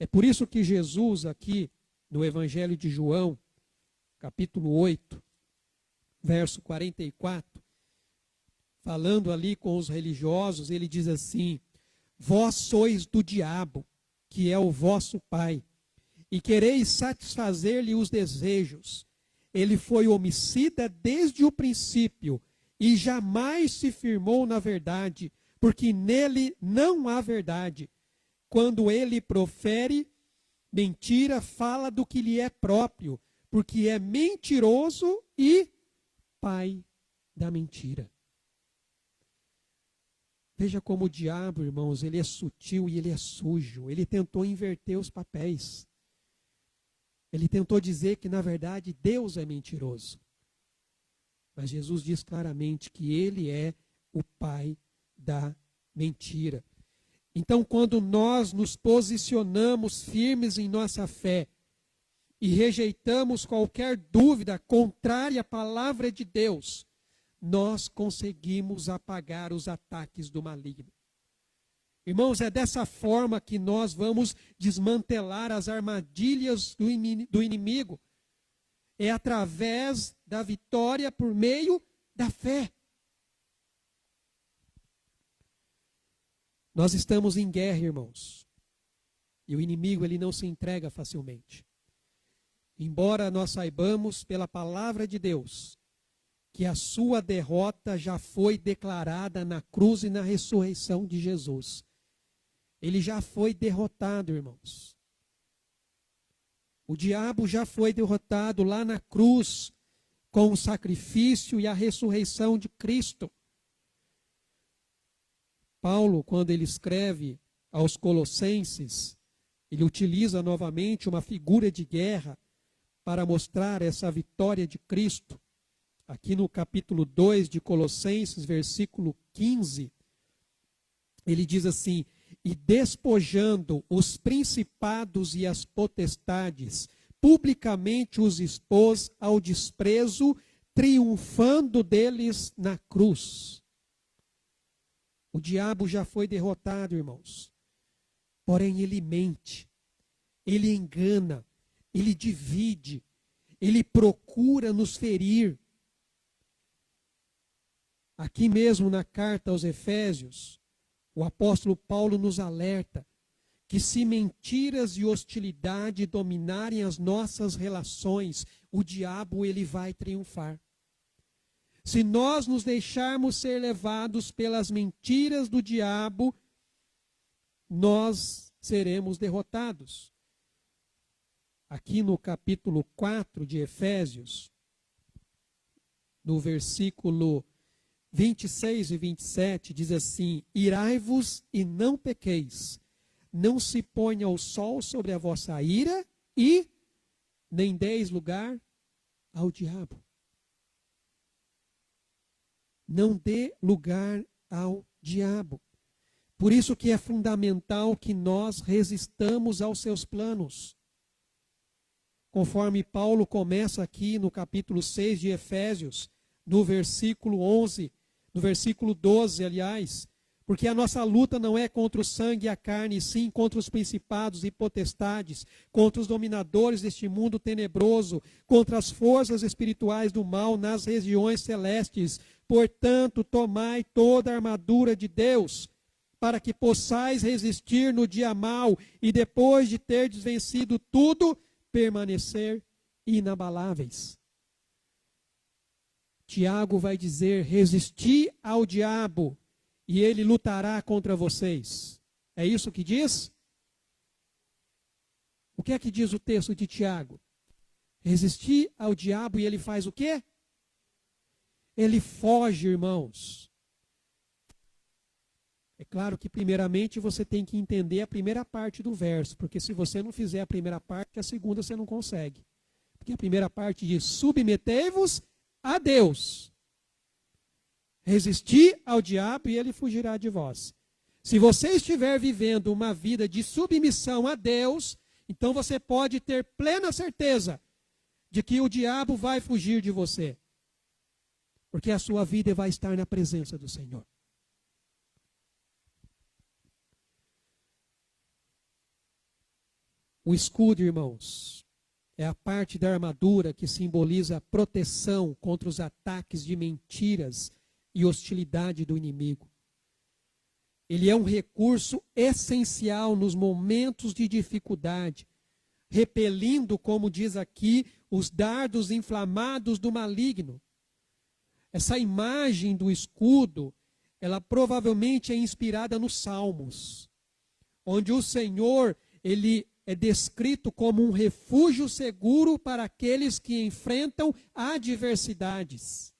É por isso que Jesus aqui, no Evangelho de João, capítulo 8, verso 44, falando ali com os religiosos, ele diz assim, vós sois do diabo, que é o vosso pai, e quereis satisfazer-lhe os desejos. Ele foi homicida desde o princípio, e jamais se firmou na verdade, porque nele não há verdade. Quando ele profere mentira, fala do que lhe é próprio, porque é mentiroso e pai da mentira. Veja como o diabo, irmãos, ele é sutil e ele é sujo. Ele tentou inverter os papéis. Ele tentou dizer que, na verdade, Deus é mentiroso. Mas Jesus diz claramente que ele é o pai da mentira. Então, quando nós nos posicionamos firmes em nossa fé, e rejeitamos qualquer dúvida contrária à palavra de Deus, nós conseguimos apagar os ataques do maligno. Irmãos, é dessa forma que nós vamos desmantelar as armadilhas do inimigo. É através da vitória por meio da fé. Nós estamos em guerra, irmãos. E o inimigo, ele não se entrega facilmente. Embora nós saibamos pela palavra de Deus que a sua derrota já foi declarada na cruz e na ressurreição de Jesus. Ele já foi derrotado, irmãos. O diabo já foi derrotado lá na cruz com o sacrifício e a ressurreição de Cristo. Paulo, quando ele escreve aos Colossenses, ele utiliza novamente uma figura de guerra para mostrar essa vitória de Cristo. Aqui no capítulo 2 de Colossenses, versículo 15, ele diz assim: e despojando os principados e as potestades, publicamente os expôs ao desprezo, triunfando deles na cruz. O diabo já foi derrotado, irmãos. Porém, ele mente, ele engana, ele divide, ele procura nos ferir. Aqui mesmo na carta aos Efésios, o apóstolo Paulo nos alerta que se mentiras e hostilidade dominarem as nossas relações, o diabo ele vai triunfar. Se nós nos deixarmos ser levados pelas mentiras do diabo, nós seremos derrotados. Aqui no capítulo 4 de Efésios, no versículo 26 e 27, diz assim: irai-vos e não pequeis, não se ponha o sol sobre a vossa ira e nem deis lugar ao diabo. Não dê lugar ao diabo. Por isso que é fundamental que nós resistamos aos seus planos. Conforme Paulo começa aqui no capítulo 6 de Efésios, no versículo 11, no versículo 12, aliás, porque a nossa luta não é contra o sangue e a carne, e sim contra os principados e potestades, contra os dominadores deste mundo tenebroso, contra as forças espirituais do mal nas regiões celestes. Portanto, tomai toda a armadura de Deus, para que possais resistir no dia mau e depois de terdes vencido tudo, permanecer inabaláveis. Tiago vai dizer: resisti ao diabo e ele lutará contra vocês. É isso que diz? O que é que diz o texto de Tiago? Resisti ao diabo e ele faz o quê? Ele foge, irmãos. É claro que primeiramente você tem que entender a primeira parte do verso, porque se você não fizer a primeira parte, a segunda você não consegue. Porque a primeira parte diz: submetei-vos a Deus. Resisti ao diabo e ele fugirá de vós. Se você estiver vivendo uma vida de submissão a Deus, então você pode ter plena certeza de que o diabo vai fugir de você. Porque a sua vida vai estar na presença do Senhor. O escudo, irmãos, é a parte da armadura que simboliza a proteção contra os ataques de mentiras e hostilidade do inimigo. Ele é um recurso essencial nos momentos de dificuldade, repelindo, como diz aqui, os dardos inflamados do maligno. Essa imagem do escudo, ela provavelmente é inspirada nos Salmos, onde o Senhor, ele é descrito como um refúgio seguro para aqueles que enfrentam adversidades.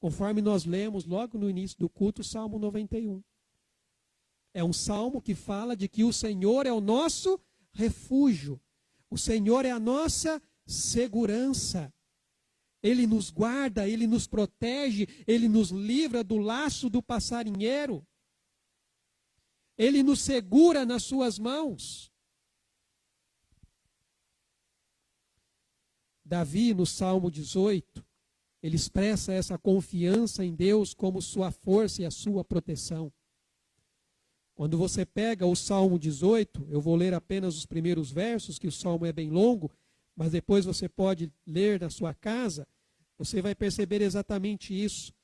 Conforme nós lemos logo no início do culto, o Salmo 91. É um salmo que fala de que o Senhor é o nosso refúgio. O Senhor é a nossa segurança. Ele nos guarda, Ele nos protege, Ele nos livra do laço do passarinheiro. Ele nos segura nas suas mãos. Davi, no Salmo 18, ele expressa essa confiança em Deus como sua força e a sua proteção. Quando você pega o Salmo 18, eu vou ler apenas os primeiros versos, que o Salmo é bem longo, mas depois você pode ler na sua casa, você vai perceber exatamente isso.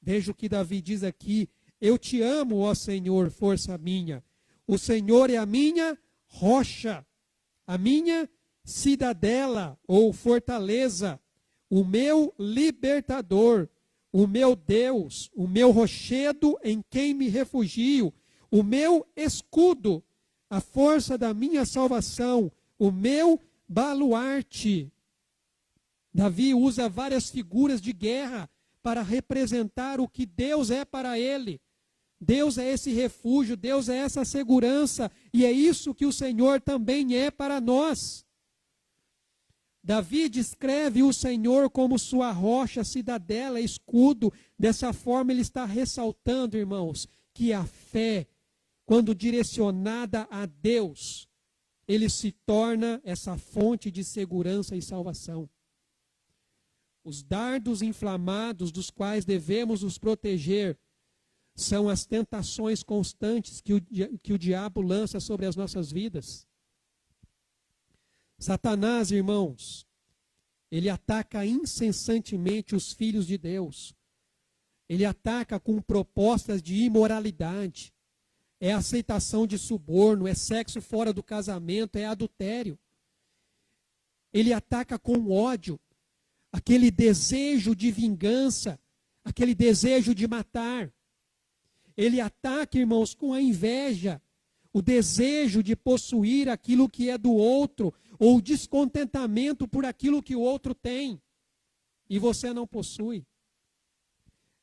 Veja o que Davi diz aqui: eu te amo, ó Senhor, força minha. O Senhor é a minha rocha, a minha cidadela ou fortaleza, o meu libertador, o meu Deus, o meu rochedo em quem me refugio, o meu escudo, a força da minha salvação, o meu baluarte. Davi usa várias figuras de guerra para representar o que Deus é para ele. Deus é esse refúgio, Deus é essa segurança, e é isso que o Senhor também é para nós. Davi descreve o Senhor como sua rocha, cidadela, escudo. Dessa forma ele está ressaltando, irmãos, que a fé, quando direcionada a Deus, ele se torna essa fonte de segurança e salvação. Os dardos inflamados dos quais devemos nos proteger são as tentações constantes que o diabo lança sobre as nossas vidas. Satanás, irmãos, ele ataca incessantemente os filhos de Deus. Ele ataca com propostas de imoralidade. É aceitação de suborno, é sexo fora do casamento, é adultério. Ele ataca com ódio, aquele desejo de vingança, aquele desejo de matar. Ele ataca, irmãos, com a inveja, o desejo de possuir aquilo que é do outro, ou descontentamento por aquilo que o outro tem, e você não possui.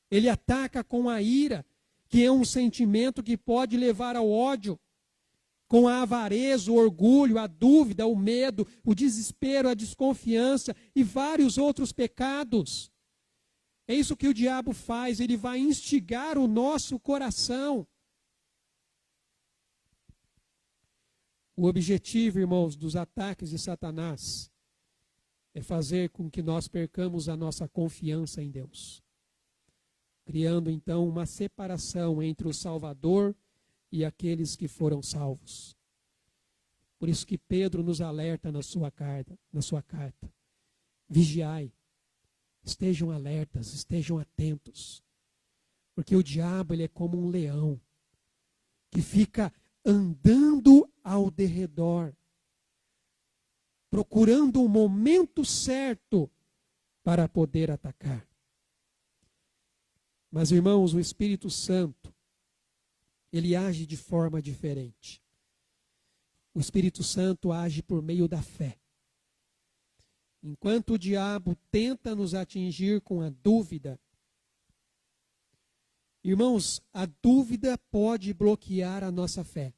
Ele ataca com a ira, que é um sentimento que pode levar ao ódio, com a avareza, o orgulho, a dúvida, o medo, o desespero, a desconfiança e vários outros pecados. É isso que o diabo faz, ele vai instigar o nosso coração. O objetivo, irmãos, dos ataques de Satanás é fazer com que nós percamos a nossa confiança em Deus, criando então uma separação entre o Salvador e aqueles que foram salvos. Por isso que Pedro nos alerta na sua carta. Vigiai, estejam alertas, estejam atentos, porque o diabo ele é como um leão que fica andando ao derredor, procurando o momento certo para poder atacar. Mas, irmãos, o Espírito Santo, ele age de forma diferente. O Espírito Santo age por meio da fé. Enquanto o diabo tenta nos atingir com a dúvida, irmãos, a dúvida pode bloquear a nossa fé.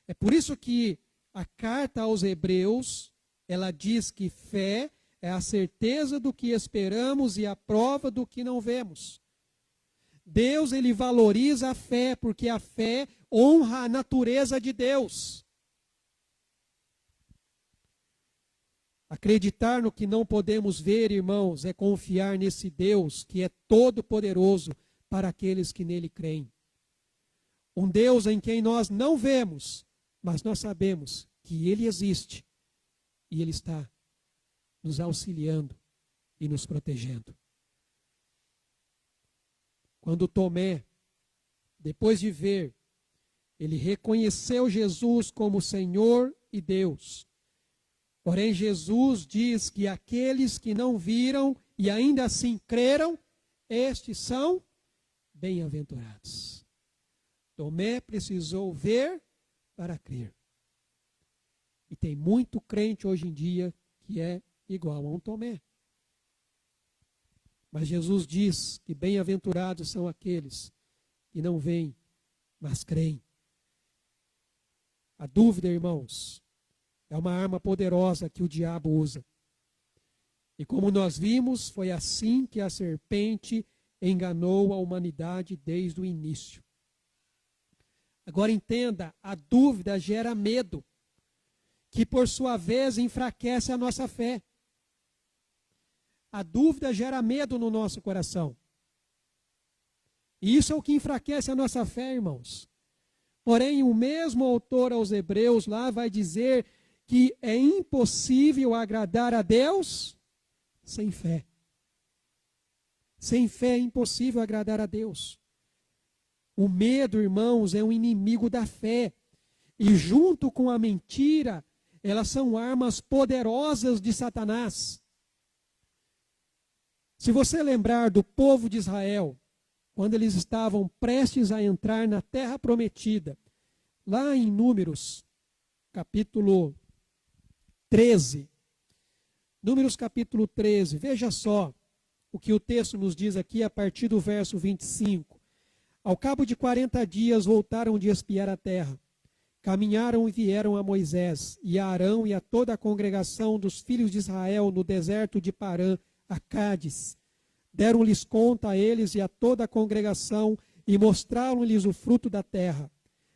É por isso que a carta aos Hebreus, ela diz que fé é a certeza do que esperamos e a prova do que não vemos. Deus, ele valoriza a fé, porque a fé honra a natureza de Deus. Acreditar no que não podemos ver, irmãos, é confiar nesse Deus que é todo-poderoso para aqueles que nele creem. Um Deus em quem nós não vemos, mas nós sabemos que ele existe e ele está nos auxiliando e nos protegendo. Quando Tomé, depois de ver, ele reconheceu Jesus como Senhor e Deus. Porém, Jesus diz que aqueles que não viram e ainda assim creram, estes são bem-aventurados. Tomé precisou ver para crer. E tem muito crente hoje em dia que é igual a um Tomé. Mas Jesus diz que bem-aventurados são aqueles que não veem, mas creem. A dúvida, irmãos, é uma arma poderosa que o diabo usa. E como nós vimos, foi assim que a serpente enganou a humanidade desde o início. Agora entenda, a dúvida gera medo, que por sua vez enfraquece a nossa fé. A dúvida gera medo no nosso coração. E isso é o que enfraquece a nossa fé, irmãos. Porém, o mesmo autor aos Hebreus lá vai dizer que é impossível agradar a Deus sem fé. Sem fé é impossível agradar a Deus. O medo, irmãos, é um inimigo da fé. E junto com a mentira, elas são armas poderosas de Satanás. Se você lembrar do povo de Israel, quando eles estavam prestes a entrar na terra prometida, lá em Números, capítulo 13. Números capítulo 13, veja só o que o texto nos diz aqui a partir do verso 25. Ao cabo de 40 dias voltaram de espiar a terra. Caminharam e vieram a Moisés e a Arão e a toda a congregação dos filhos de Israel no deserto de Parã, a Cádiz. Deram-lhes conta a eles e a toda a congregação e mostraram-lhes o fruto da terra.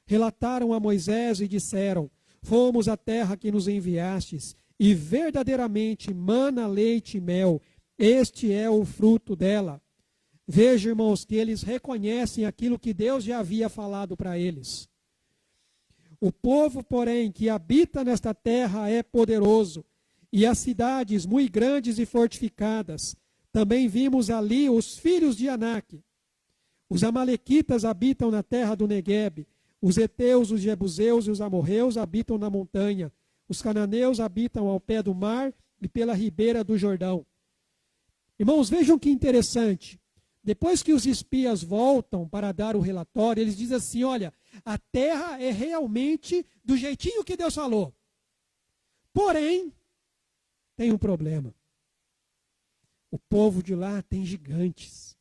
Relataram a Moisés e disseram: fomos à terra que nos enviastes, e verdadeiramente mana leite e mel. Este é o fruto dela. Veja, irmãos, que eles reconhecem aquilo que Deus já havia falado para eles. O povo, porém, que habita nesta terra é poderoso, e as cidades muito grandes e fortificadas. Também vimos ali os filhos de Anak. Os amalequitas habitam na terra do Neguebe. Os heteus, os jebuseus e os amorreus habitam na montanha. Os cananeus habitam ao pé do mar e pela ribeira do Jordão. Irmãos, vejam que interessante. Depois que os espias voltam para dar o relatório, eles dizem assim: olha, a terra é realmente do jeitinho que Deus falou. Porém, tem um problema. O povo de lá tem gigantes.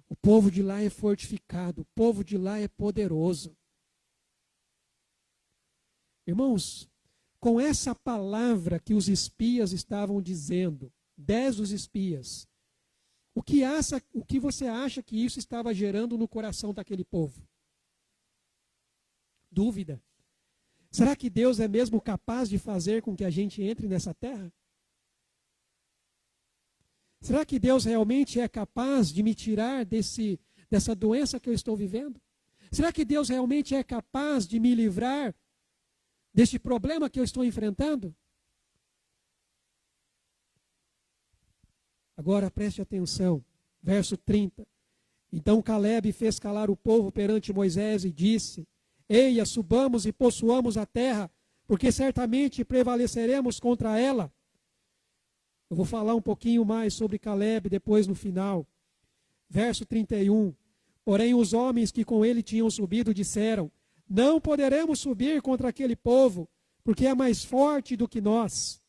O povo de lá é fortificado. O povo de lá é poderoso. Irmãos, com essa palavra que os espias estavam dizendo, 10 dos espias, o que você acha que isso estava gerando no coração daquele povo? Dúvida. Será que Deus é mesmo capaz de fazer com que a gente entre nessa terra? Será que Deus realmente é capaz de me tirar dessa doença que eu estou vivendo? Será que Deus realmente é capaz de me livrar deste problema que eu estou enfrentando? Agora preste atenção, verso 30. Então Calebe fez calar o povo perante Moisés e disse: eia, subamos e possuamos a terra, porque certamente prevaleceremos contra ela. Eu vou falar um pouquinho mais sobre Calebe depois no final. Verso 31. Porém os homens que com ele tinham subido disseram: não poderemos subir contra aquele povo, porque é mais forte do que nós.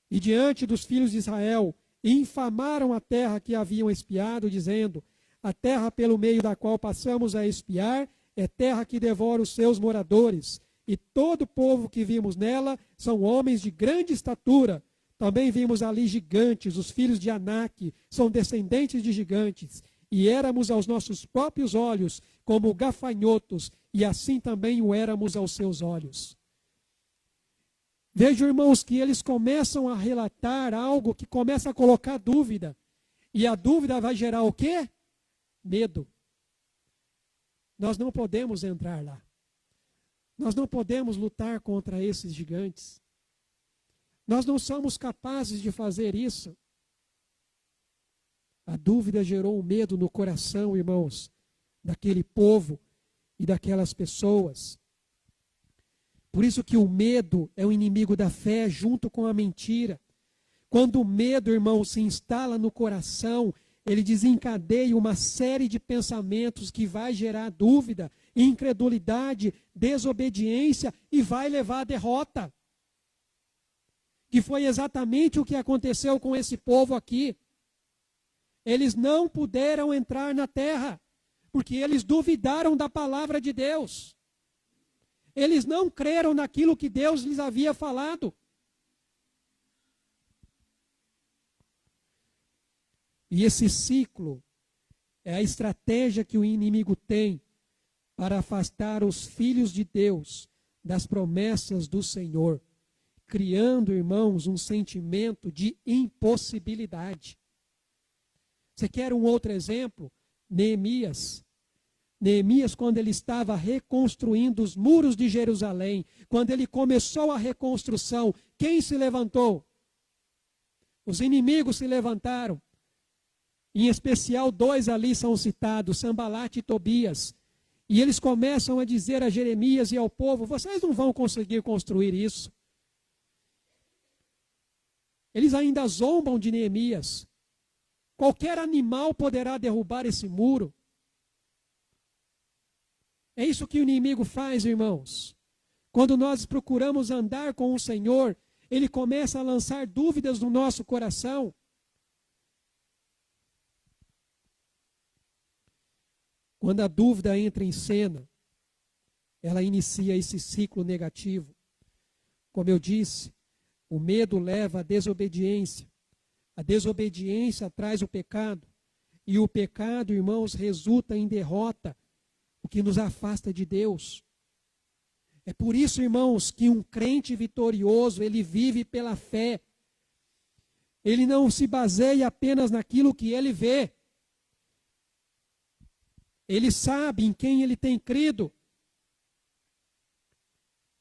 E diante dos filhos de Israel, infamaram a terra que haviam espiado, dizendo: a terra pelo meio da qual passamos a espiar é terra que devora os seus moradores, e todo o povo que vimos nela são homens de grande estatura. Também vimos ali gigantes, os filhos de Anak, são descendentes de gigantes, e éramos aos nossos próprios olhos como gafanhotos, e assim também o éramos aos seus olhos. Vejam, irmãos, que eles começam a relatar algo que começa a colocar dúvida. E a dúvida vai gerar o quê? Medo. Nós não podemos entrar lá. Nós não podemos lutar contra esses gigantes. Nós não somos capazes de fazer isso. A dúvida gerou um medo no coração, irmãos, daquele povo e daquelas pessoas. Por isso que o medo é o inimigo da fé junto com a mentira. Quando o medo, irmão, se instala no coração, ele desencadeia uma série de pensamentos que vai gerar dúvida, incredulidade, desobediência e vai levar à derrota. Que foi exatamente o que aconteceu com esse povo aqui. Eles não puderam entrar na terra, porque eles duvidaram da palavra de Deus. Eles não creram naquilo que Deus lhes havia falado. E esse ciclo é a estratégia que o inimigo tem para afastar os filhos de Deus das promessas do Senhor, criando, irmãos, um sentimento de impossibilidade. Você quer um outro exemplo? Neemias. Neemias, quando ele estava reconstruindo os muros de Jerusalém, quando ele começou a reconstrução, quem se levantou? Os inimigos se levantaram. Em especial, 2 ali são citados, Sanbalate e Tobias. E eles começam a dizer a Jeremias e ao povo: vocês não vão conseguir construir isso. Eles ainda zombam de Neemias. Qualquer animal poderá derrubar esse muro. É isso que o inimigo faz, irmãos. Quando nós procuramos andar com o Senhor, ele começa a lançar dúvidas no nosso coração. Quando a dúvida entra em cena, ela inicia esse ciclo negativo. Como eu disse, o medo leva à desobediência. A desobediência traz o pecado. E o pecado, irmãos, resulta em derrota, o que nos afasta de Deus. É por isso, irmãos, que um crente vitorioso, ele vive pela fé. Ele não se baseia apenas naquilo que ele vê. Ele sabe em quem ele tem crido.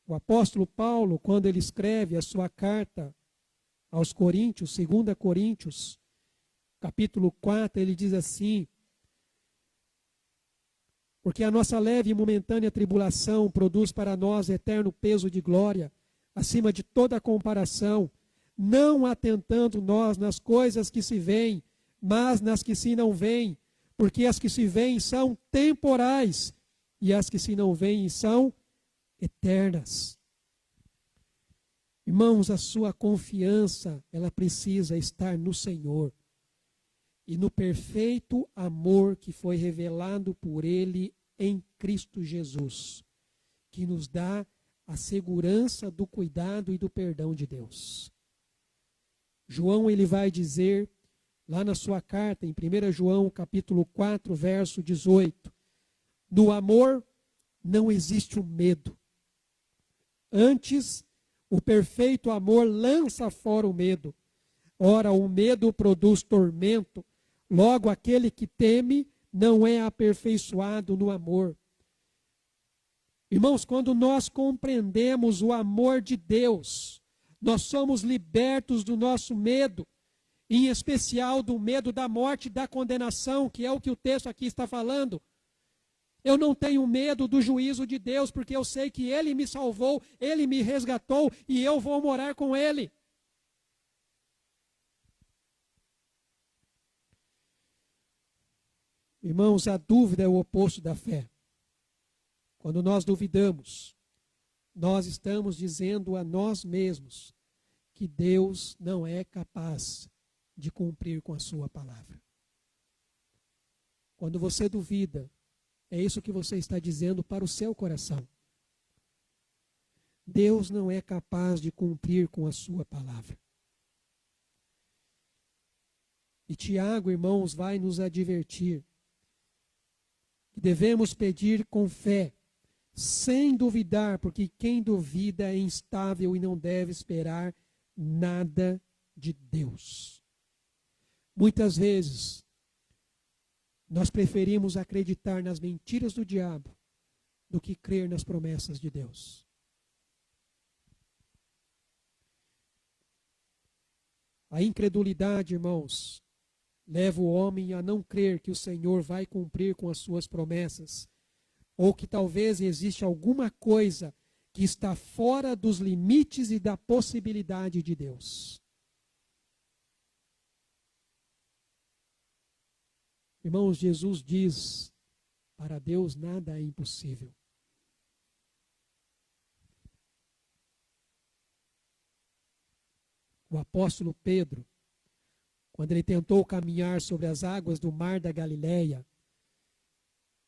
O apóstolo Paulo, quando ele escreve a sua carta aos Coríntios, 2 Coríntios, capítulo 4, ele diz assim: porque a nossa leve e momentânea tribulação produz para nós eterno peso de glória, acima de toda comparação, não atentando nós nas coisas que se veem, mas nas que se não veem, porque as que se veem são temporais, e as que se não veem são eternas. Irmãos, a sua confiança, ela precisa estar no Senhor e no perfeito amor que foi revelado por Ele em Cristo Jesus, que nos dá a segurança do cuidado e do perdão de Deus. João, ele vai dizer, lá na sua carta, em 1 João, capítulo 4, verso 18, no amor não existe o medo. Antes, o perfeito amor lança fora o medo. Ora, o medo produz tormento. Logo, aquele que teme não é aperfeiçoado no amor. Irmãos, quando nós compreendemos o amor de Deus, nós somos libertos do nosso medo, em especial do medo da morte e da condenação, que é o que o texto aqui está falando. Eu não tenho medo do juízo de Deus, porque eu sei que Ele me salvou, Ele me resgatou e eu vou morar com Ele. Irmãos, a dúvida é o oposto da fé. Quando nós duvidamos, nós estamos dizendo a nós mesmos que Deus não é capaz de cumprir com a sua palavra. Quando você duvida, é isso que você está dizendo para o seu coração. Deus não é capaz de cumprir com a sua palavra. E Tiago, irmãos, vai nos advertir que devemos pedir com fé, sem duvidar, porque quem duvida é instável e não deve esperar nada de Deus. Muitas vezes, nós preferimos acreditar nas mentiras do diabo do que crer nas promessas de Deus. A incredulidade, irmãos, leva o homem a não crer que o Senhor vai cumprir com as suas promessas, ou que talvez existe alguma coisa que está fora dos limites e da possibilidade de Deus. Irmãos, Jesus diz, para Deus nada é impossível. O apóstolo Pedro, quando ele tentou caminhar sobre as águas do mar da Galileia,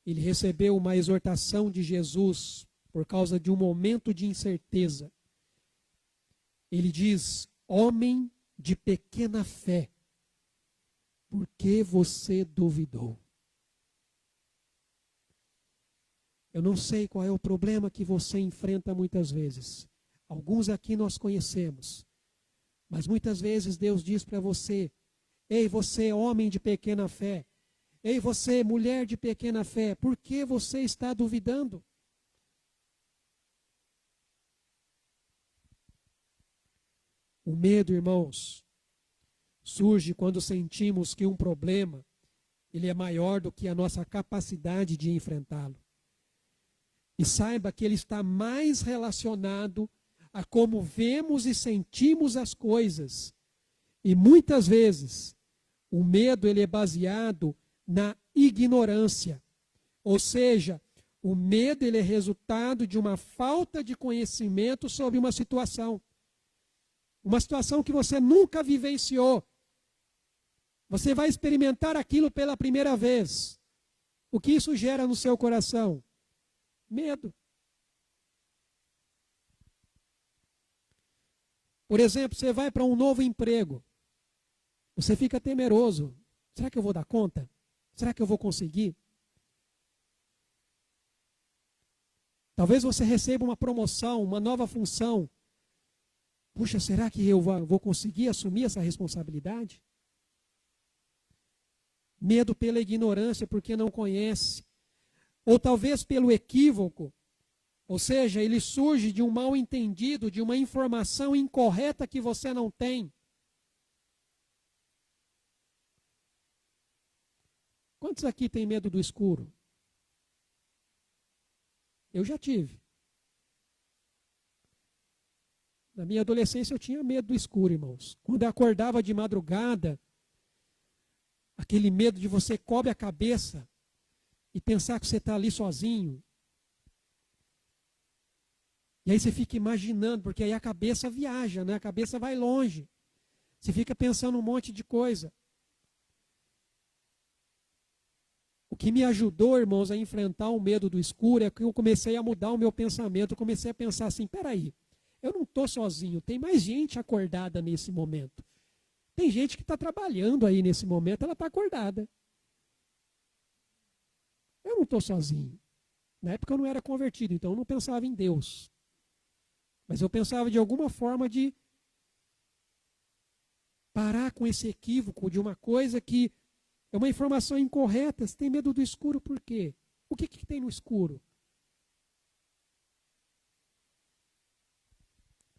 ele recebeu uma exortação de Jesus por causa de um momento de incerteza. Ele diz: homem de pequena fé, por que você duvidou? Eu não sei qual é o problema que você enfrenta muitas vezes. Alguns aqui nós conhecemos. Mas muitas vezes Deus diz para você: Ei, você, homem de pequena fé. Ei, você, mulher de pequena fé. Por que você está duvidando? O medo, irmãos, surge quando sentimos que um problema ele é maior do que a nossa capacidade de enfrentá-lo. E saiba que ele está mais relacionado a como vemos e sentimos as coisas. E muitas vezes, o medo ele é baseado na ignorância. Ou seja, o medo ele é resultado de uma falta de conhecimento sobre uma situação. Uma situação que você nunca vivenciou. Você vai experimentar aquilo pela primeira vez. O que isso gera no seu coração? Medo. Por exemplo, você vai para um novo emprego. Você fica temeroso. Será que eu vou dar conta? Será que eu vou conseguir? Talvez você receba uma promoção, uma nova função. Puxa, será que eu vou conseguir assumir essa responsabilidade? Medo pela ignorância, porque não conhece. Ou talvez pelo equívoco. Ou seja, ele surge de um mal entendido, de uma informação incorreta que você não tem. Quantos aqui têm medo do escuro? Eu já tive. Na minha adolescência eu tinha medo do escuro, irmãos. Quando eu acordava de madrugada, aquele medo de você cobre a cabeça e pensar que você está ali sozinho. E aí você fica imaginando, porque aí a cabeça viaja, né? A cabeça vai longe. Você fica pensando um monte de coisa. O que me ajudou, irmãos, a enfrentar o medo do escuro é que eu comecei a mudar o meu pensamento. Eu comecei a pensar assim, peraí, eu não estou sozinho, tem mais gente acordada nesse momento. Tem gente que está trabalhando aí nesse momento, ela está acordada. Eu não estou sozinho. Na época eu não era convertido, então eu não pensava em Deus. Mas eu pensava de alguma forma de parar com esse equívoco de uma coisa que é uma informação incorreta. Você tem medo do escuro por quê? O que tem no escuro?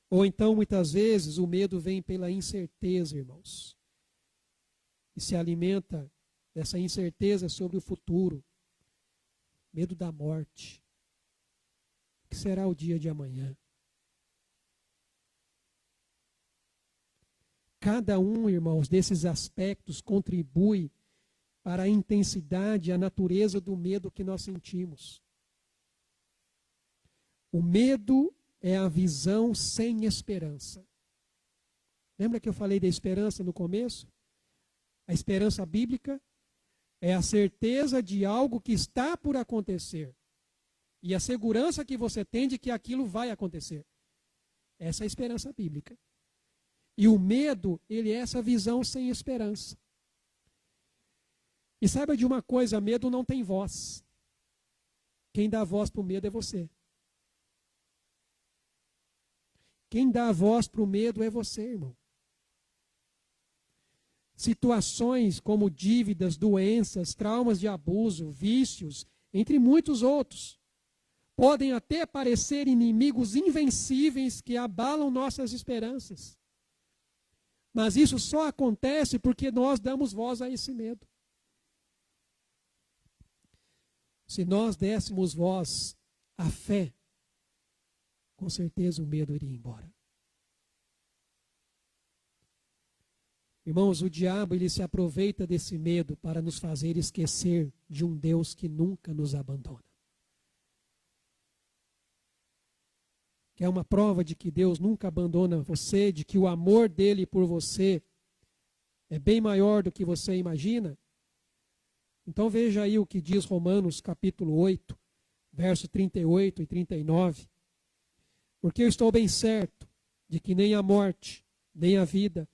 Ou então, muitas vezes, o medo vem pela incerteza, irmãos. E se alimenta dessa incerteza sobre o futuro. Medo da morte. O que será o dia de amanhã? Cada um, irmãos, desses aspectos contribui para a intensidade e a natureza do medo que nós sentimos. O medo é a visão sem esperança. Lembra que eu falei da esperança no começo? A esperança bíblica é a certeza de algo que está por acontecer. E a segurança que você tem de que aquilo vai acontecer. Essa é a esperança bíblica. E o medo, ele é essa visão sem esperança. E saiba de uma coisa, medo não tem voz. Quem dá voz para o medo é você. Quem dá voz para o medo é você, irmão. Situações como dívidas, doenças, traumas de abuso, vícios, entre muitos outros, podem até parecer inimigos invencíveis que abalam nossas esperanças. Mas isso só acontece porque nós damos voz a esse medo. Se nós dessemos voz à fé, com certeza o medo iria embora. Irmãos, o diabo ele se aproveita desse medo para nos fazer esquecer de um Deus que nunca nos abandona. Que é uma prova de que Deus nunca abandona você, de que o amor dele por você é bem maior do que você imagina. Então veja aí o que diz Romanos capítulo 8, verso 38 e 39. Porque eu estou bem certo de que nem a morte, nem a vida,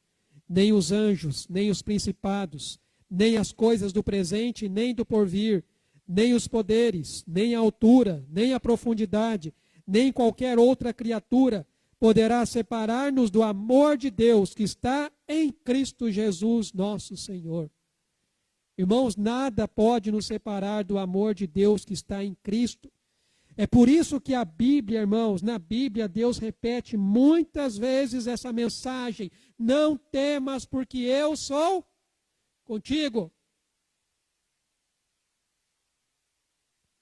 nem os anjos, nem os principados, nem as coisas do presente, nem do porvir, nem os poderes, nem a altura, nem a profundidade, nem qualquer outra criatura poderá separar-nos do amor de Deus que está em Cristo Jesus, nosso Senhor. Irmãos, nada pode nos separar do amor de Deus que está em Cristo. É por isso que a Bíblia, irmãos, na Bíblia Deus repete muitas vezes essa mensagem: não temas, porque eu sou contigo.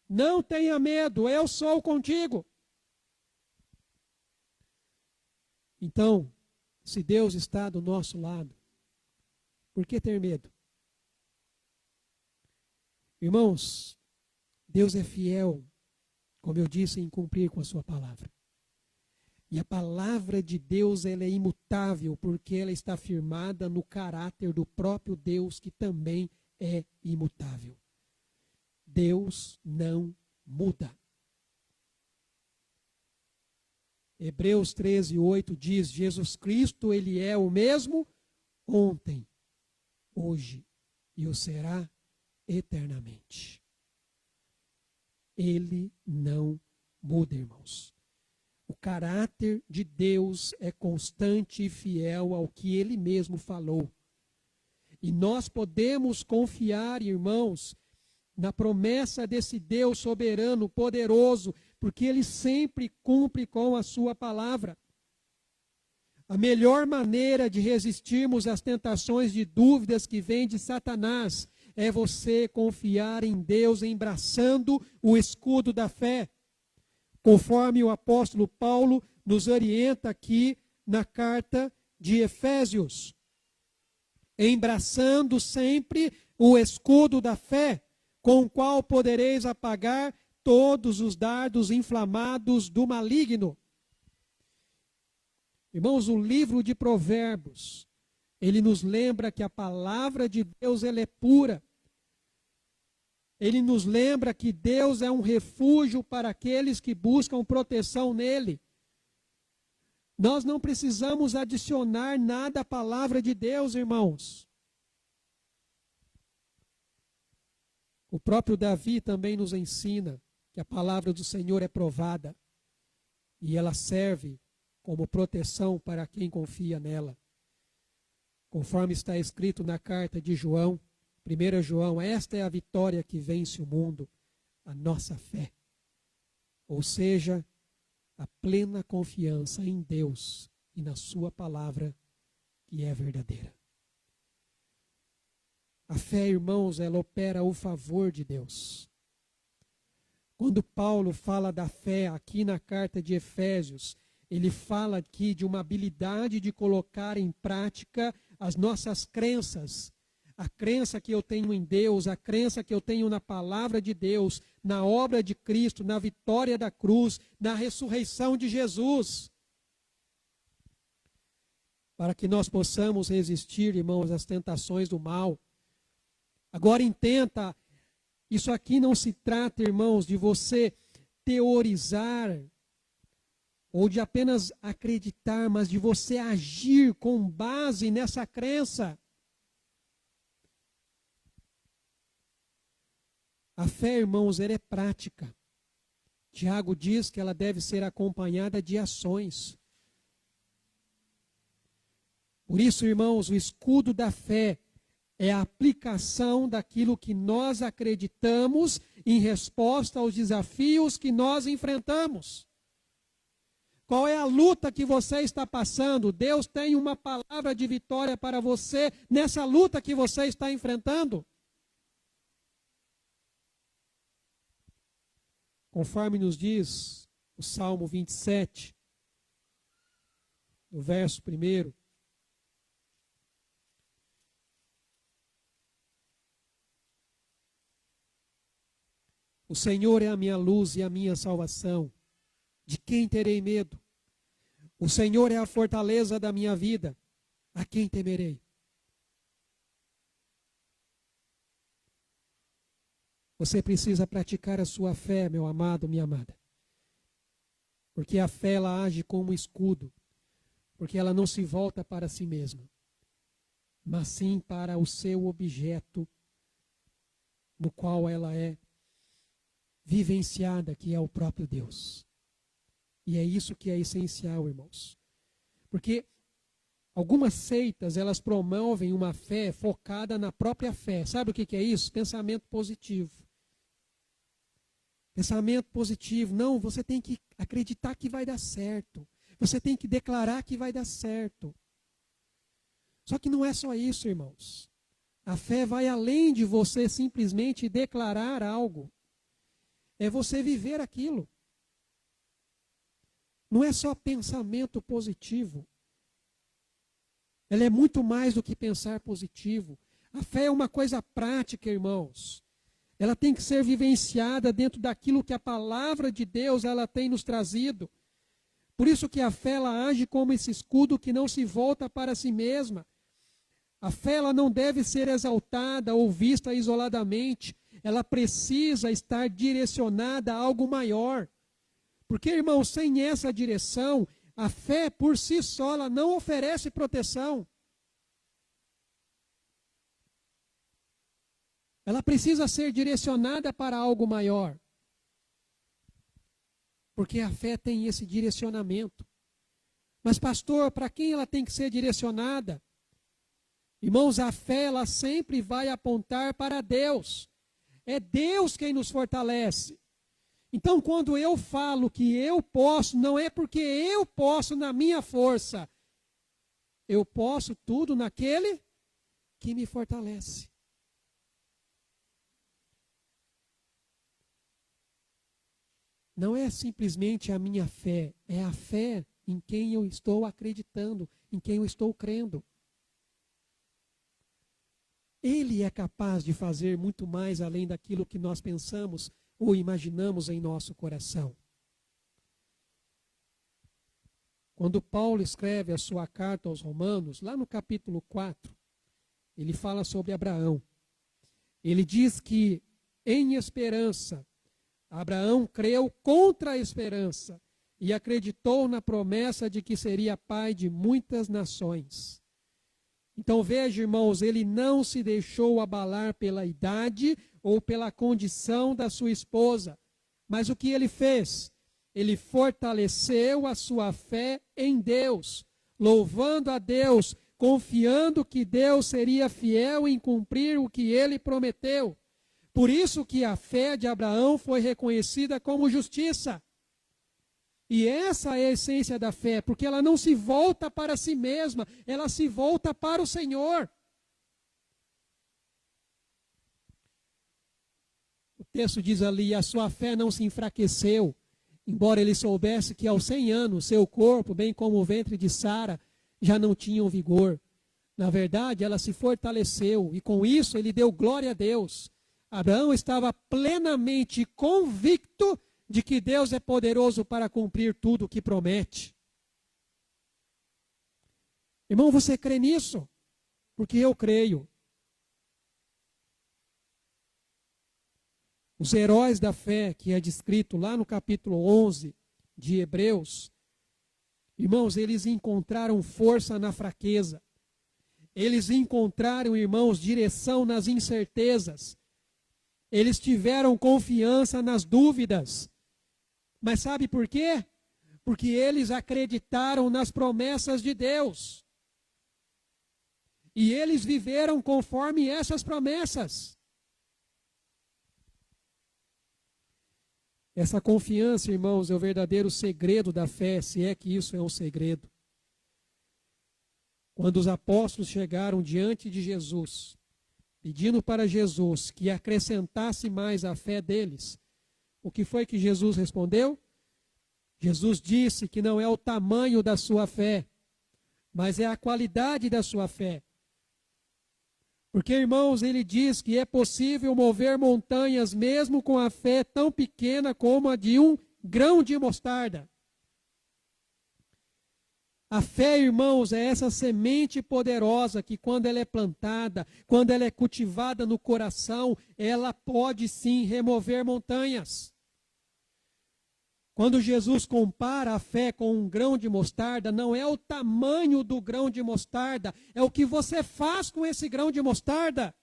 Não tenha medo, eu sou contigo. Então, se Deus está do nosso lado, por que ter medo? Irmãos, Deus é fiel, como eu disse, em cumprir com a sua palavra. E a palavra de Deus, ela é imutável, porque ela está firmada no caráter do próprio Deus, que também é imutável. Deus não muda. Hebreus 13:8 diz: Jesus Cristo, ele é o mesmo ontem, hoje e o será eternamente. Ele não muda, irmãos. O caráter de Deus é constante e fiel ao que ele mesmo falou. E nós podemos confiar, irmãos, na promessa desse Deus soberano, poderoso, porque ele sempre cumpre com a sua palavra. A melhor maneira de resistirmos às tentações de dúvidas que vêm de Satanás é você confiar em Deus, embraçando o escudo da fé, conforme o apóstolo Paulo nos orienta aqui na carta de Efésios. Embraçando sempre o escudo da fé, com o qual podereis apagar todos os dardos inflamados do maligno. Irmãos, o livro de Provérbios, ele nos lembra que a palavra de Deus, ela é pura. Ele nos lembra que Deus é um refúgio para aqueles que buscam proteção nele. Nós não precisamos adicionar nada à palavra de Deus, irmãos. O próprio Davi também nos ensina que a palavra do Senhor é provada e ela serve como proteção para quem confia nela. Conforme está escrito na carta de João, 1 João, esta é a vitória que vence o mundo, a nossa fé. Ou seja, a plena confiança em Deus e na sua palavra, que é verdadeira. A fé, irmãos, ela opera o favor de Deus. Quando Paulo fala da fé aqui na carta de Efésios, ele fala aqui de uma habilidade de colocar em prática as nossas crenças. A crença que eu tenho em Deus, a crença que eu tenho na palavra de Deus, na obra de Cristo, na vitória da cruz, na ressurreição de Jesus. Para que nós possamos resistir, irmãos, às tentações do mal. Agora entenda, isso aqui não se trata, irmãos, de você teorizar ou de apenas acreditar, mas de você agir com base nessa crença. A fé, irmãos, ela é prática. Tiago diz que ela deve ser acompanhada de ações. Por isso, irmãos, o escudo da fé é a aplicação daquilo que nós acreditamos em resposta aos desafios que nós enfrentamos. Qual é a luta que você está passando? Deus tem uma palavra de vitória para você nessa luta que você está enfrentando. Conforme nos diz o Salmo 27, no verso 1. O Senhor é a minha luz e a minha salvação. De quem terei medo? O Senhor é a fortaleza da minha vida. A quem temerei? Você precisa praticar a sua fé, meu amado, minha amada. Porque a fé, ela age como um escudo. Porque ela não se volta para si mesma, mas sim para o seu objeto, no qual ela é vivenciada, que é o próprio Deus. E é isso que é essencial, irmãos. Porque algumas seitas, elas promovem uma fé focada na própria fé. Sabe o que é isso? Pensamento positivo. Pensamento positivo. Não, você tem que acreditar que vai dar certo. Você tem que declarar que vai dar certo. Só que não é só isso, irmãos. A fé vai além de você simplesmente declarar algo. É você viver aquilo. Não é só pensamento positivo. Ela é muito mais do que pensar positivo. A fé é uma coisa prática, irmãos. Ela tem que ser vivenciada dentro daquilo que a palavra de Deus ela tem nos trazido. Por isso que a fé ela age como esse escudo que não se volta para si mesma. A fé ela não deve ser exaltada ou vista isoladamente. Ela precisa estar direcionada a algo maior. Porque, irmãos, sem essa direção, a fé por si só ela não oferece proteção. Ela precisa ser direcionada para algo maior. Porque a fé tem esse direcionamento. Mas, pastor, para quem ela tem que ser direcionada? Irmãos, a fé ela sempre vai apontar para Deus. É Deus quem nos fortalece. Então, quando eu falo que eu posso, não é porque eu posso na minha força. Eu posso tudo naquele que me fortalece. Não é simplesmente a minha fé, é a fé em quem eu estou acreditando, em quem eu estou crendo. Ele é capaz de fazer muito mais além daquilo que nós pensamos ou imaginamos em nosso coração. Quando Paulo escreve a sua carta aos Romanos, lá no capítulo 4, ele fala sobre Abraão. Ele diz que, em esperança, Abraão creu contra a esperança e acreditou na promessa de que seria pai de muitas nações. Então veja, irmãos, ele não se deixou abalar pela idade ou pela condição da sua esposa. Mas o que ele fez? Ele fortaleceu a sua fé em Deus, louvando a Deus, confiando que Deus seria fiel em cumprir o que ele prometeu. Por isso que a fé de Abraão foi reconhecida como justiça. E essa é a essência da fé, porque ela não se volta para si mesma, ela se volta para o Senhor. O texto diz ali, a sua fé não se enfraqueceu, embora ele soubesse que aos 100 anos, seu corpo, bem como o ventre de Sara, já não tinham vigor. Na verdade, ela se fortaleceu, e com isso ele deu glória a Deus. Abraão estava plenamente convicto de que Deus é poderoso para cumprir tudo o que promete. Irmão, você crê nisso? Porque eu creio. Os heróis da fé, que é descrito lá no capítulo 11 de Hebreus, irmãos, eles encontraram força na fraqueza. Eles encontraram, irmãos, direção nas incertezas. Eles tiveram confiança nas dúvidas. Mas sabe por quê? Porque eles acreditaram nas promessas de Deus. E eles viveram conforme essas promessas. Essa confiança, irmãos, é o verdadeiro segredo da fé, se é que isso é um segredo. Quando os apóstolos chegaram diante de Jesus, pedindo para Jesus que acrescentasse mais a fé deles, o que foi que Jesus respondeu? Jesus disse que não é o tamanho da sua fé, mas é a qualidade da sua fé. Porque, irmãos, ele diz que é possível mover montanhas mesmo com a fé tão pequena como a de um grão de mostarda. A fé, irmãos, é essa semente poderosa que quando ela é plantada, quando ela é cultivada no coração, ela pode sim remover montanhas. Quando Jesus compara a fé com um grão de mostarda, não é o tamanho do grão de mostarda, é o que você faz com esse grão de mostarda.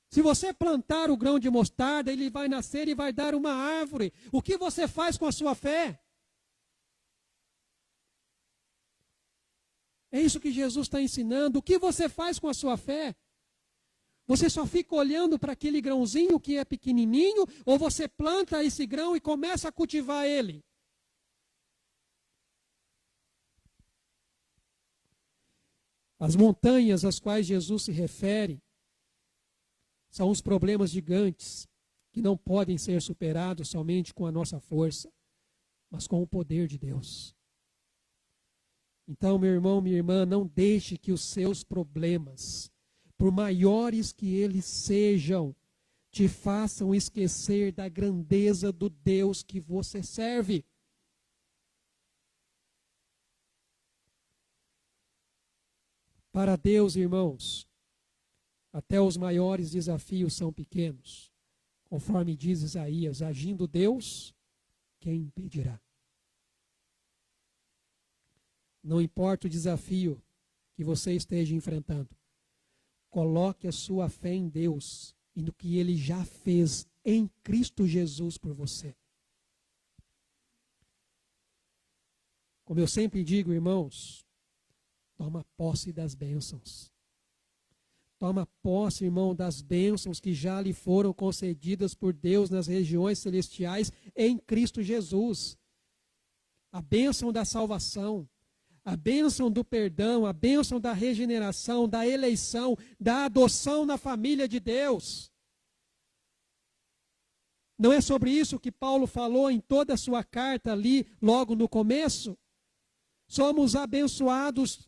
Se você plantar o grão de mostarda, ele vai nascer e vai dar uma árvore. O que você faz com a sua fé? É isso que Jesus está ensinando. O que você faz com a sua fé? Você só fica olhando para aquele grãozinho que é pequenininho, ou você planta esse grão e começa a cultivar ele? As montanhas às quais Jesus se refere são os problemas gigantes que não podem ser superados somente com a nossa força, mas com o poder de Deus. Então, meu irmão, minha irmã, não deixe que os seus problemas, por maiores que eles sejam, te façam esquecer da grandeza do Deus que você serve. Para Deus, irmãos, até os maiores desafios são pequenos. Conforme diz Isaías, agindo Deus, quem impedirá? Não importa o desafio que você esteja enfrentando, coloque a sua fé em Deus e no que Ele já fez em Cristo Jesus por você. Como eu sempre digo, irmãos, toma posse das bênçãos. Toma posse, irmão, das bênçãos que já lhe foram concedidas por Deus nas regiões celestiais em Cristo Jesus. A bênção da salvação, a bênção do perdão, a bênção da regeneração, da eleição, da adoção na família de Deus. Não é sobre isso que Paulo falou em toda a sua carta ali, logo no começo? Somos abençoados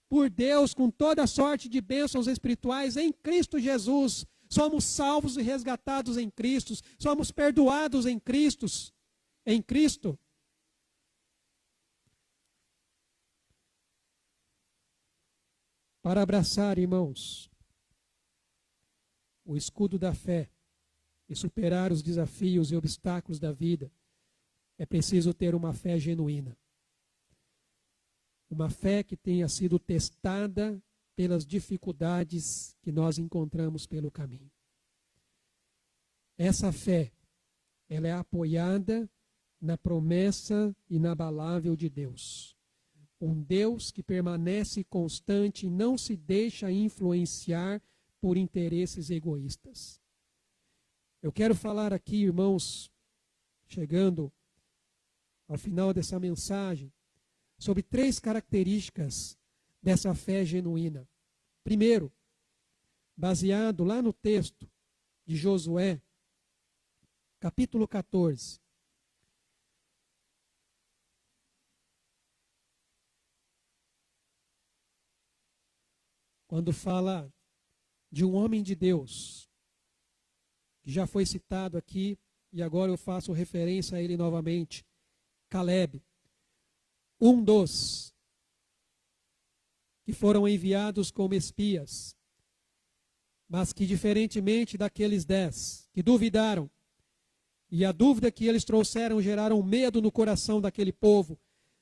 por Deus com toda sorte de bênçãos espirituais em Cristo Jesus. Somos salvos e resgatados em Cristo. Somos perdoados em Cristo. Em Cristo. Para abraçar, irmãos, o escudo da fé e superar os desafios e obstáculos da vida, é preciso ter uma fé genuína. Uma fé que tenha sido testada pelas dificuldades que nós encontramos pelo caminho. Essa fé, ela é apoiada na promessa inabalável de Deus. Um Deus que permanece constante e não se deixa influenciar por interesses egoístas. Eu quero falar aqui, irmãos, chegando ao final dessa mensagem, sobre 3 características dessa fé genuína. Primeiro, baseado lá no texto de Josué, capítulo 14. Quando fala de um homem de Deus, que já foi citado aqui, e agora eu faço referência a ele novamente, Caleb. Um dos que foram enviados como espias, mas que, diferentemente daqueles 10 que duvidaram, e a dúvida que eles trouxeram geraram medo no coração daquele povo,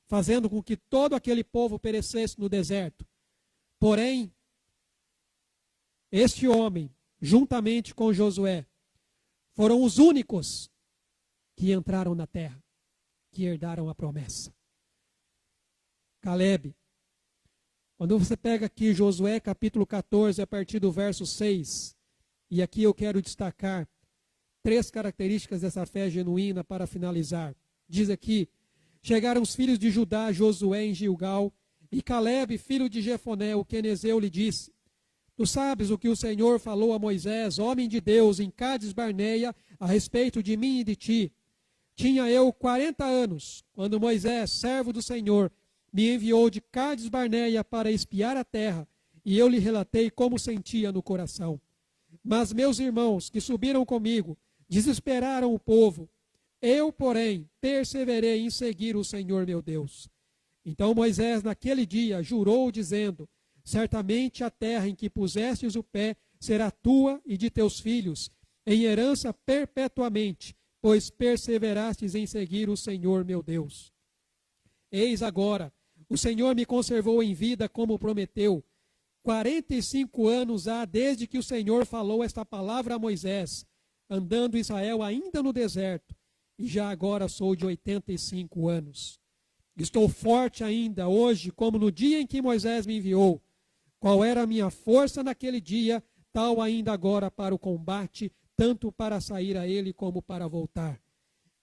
fazendo com que todo aquele povo perecesse no deserto. Porém, este homem, juntamente com Josué, foram os únicos que entraram na terra, que herdaram a promessa. Caleb. Quando você pega aqui Josué capítulo 14, a partir do verso 6, e aqui eu quero destacar 3 características dessa fé genuína para finalizar. Diz aqui, chegaram os filhos de Judá a Josué em Gilgal, e Caleb, filho de Jefoné, o quenezeu, lhe disse, tu sabes o que o Senhor falou a Moisés, homem de Deus, em Cádiz Barneia, a respeito de mim e de ti. Tinha eu 40 anos, quando Moisés, servo do Senhor, me enviou de Cádiz Barneia para espiar a terra, e eu lhe relatei como sentia no coração. Mas meus irmãos, que subiram comigo, desesperaram o povo. Eu, porém, perseverei em seguir o Senhor meu Deus. Então Moisés, naquele dia, jurou, dizendo, certamente a terra em que pusestes o pé será tua e de teus filhos, em herança perpetuamente, pois perseverastes em seguir o Senhor meu Deus. Eis agora, o Senhor me conservou em vida como prometeu. 45 anos há desde que o Senhor falou esta palavra a Moisés, andando Israel ainda no deserto, e já agora sou de 85 anos. Estou forte ainda hoje, como no dia em que Moisés me enviou. Qual era a minha força naquele dia, tal ainda agora para o combate, tanto para sair a ele como para voltar.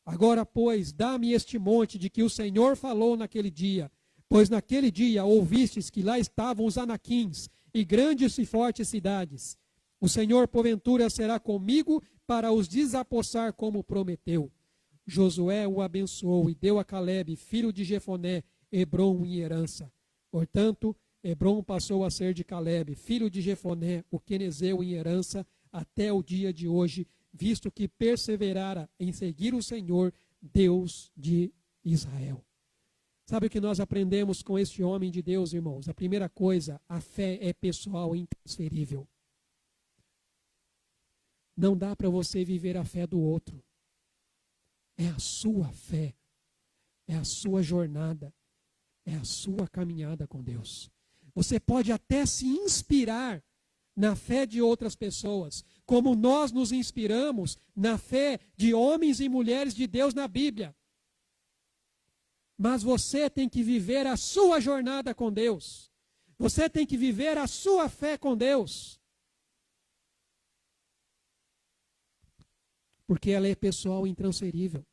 Agora, pois, dá-me este monte de que o Senhor falou naquele dia, pois naquele dia ouvistes que lá estavam os anaquins e grandes e fortes cidades. O Senhor, porventura, será comigo para os desapossar como prometeu. Josué o abençoou e deu a Calebe, filho de Jefoné, Hebrom em herança. Portanto, Hebrom passou a ser de Calebe, filho de Jefoné, o quenezeu em herança, até o dia de hoje, visto que perseverara em seguir o Senhor, Deus de Israel. Sabe o que nós aprendemos com este homem de Deus, irmãos? A primeira coisa, a fé é pessoal e intransferível. Não dá para você viver a fé do outro. É a sua fé, é a sua jornada, é a sua caminhada com Deus. Você pode até se inspirar na fé de outras pessoas, como nós nos inspiramos na fé de homens e mulheres de Deus na Bíblia. Mas você tem que viver a sua jornada com Deus. Você tem que viver a sua fé com Deus. Porque ela é pessoal e intransferível.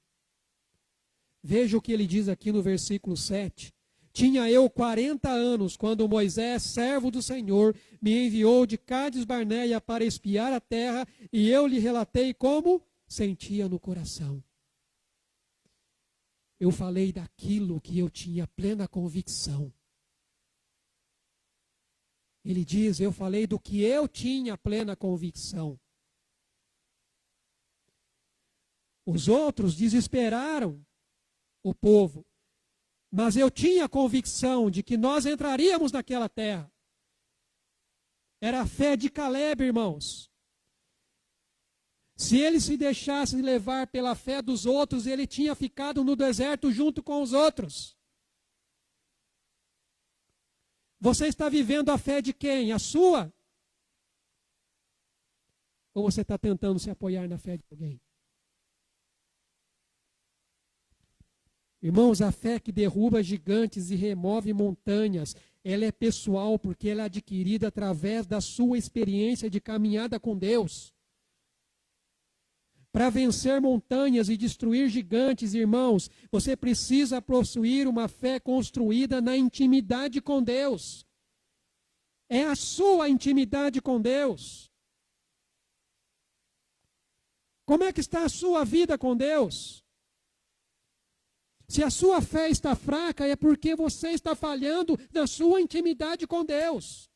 Veja o que ele diz aqui no versículo 7. Tinha eu 40 anos, quando Moisés, servo do Senhor, me enviou de Cádiz Barneia para espiar a terra, e eu lhe relatei como sentia no coração. Eu falei daquilo que eu tinha plena convicção. Ele diz, eu falei do que eu tinha plena convicção. Os outros desesperaram o povo. Mas eu tinha convicção de que nós entraríamos naquela terra. Era a fé de Calebe, irmãos. Se ele se deixasse levar pela fé dos outros, ele tinha ficado no deserto junto com os outros. Você está vivendo a fé de quem? A sua? Ou você está tentando se apoiar na fé de alguém? Irmãos, a fé que derruba gigantes e remove montanhas, ela é pessoal porque ela é adquirida através da sua experiência de caminhada com Deus. Para vencer montanhas e destruir gigantes, irmãos, você precisa possuir uma fé construída na intimidade com Deus. É a sua intimidade com Deus. Como é que está a sua vida com Deus? Se a sua fé está fraca, é porque você está falhando na sua intimidade com Deus.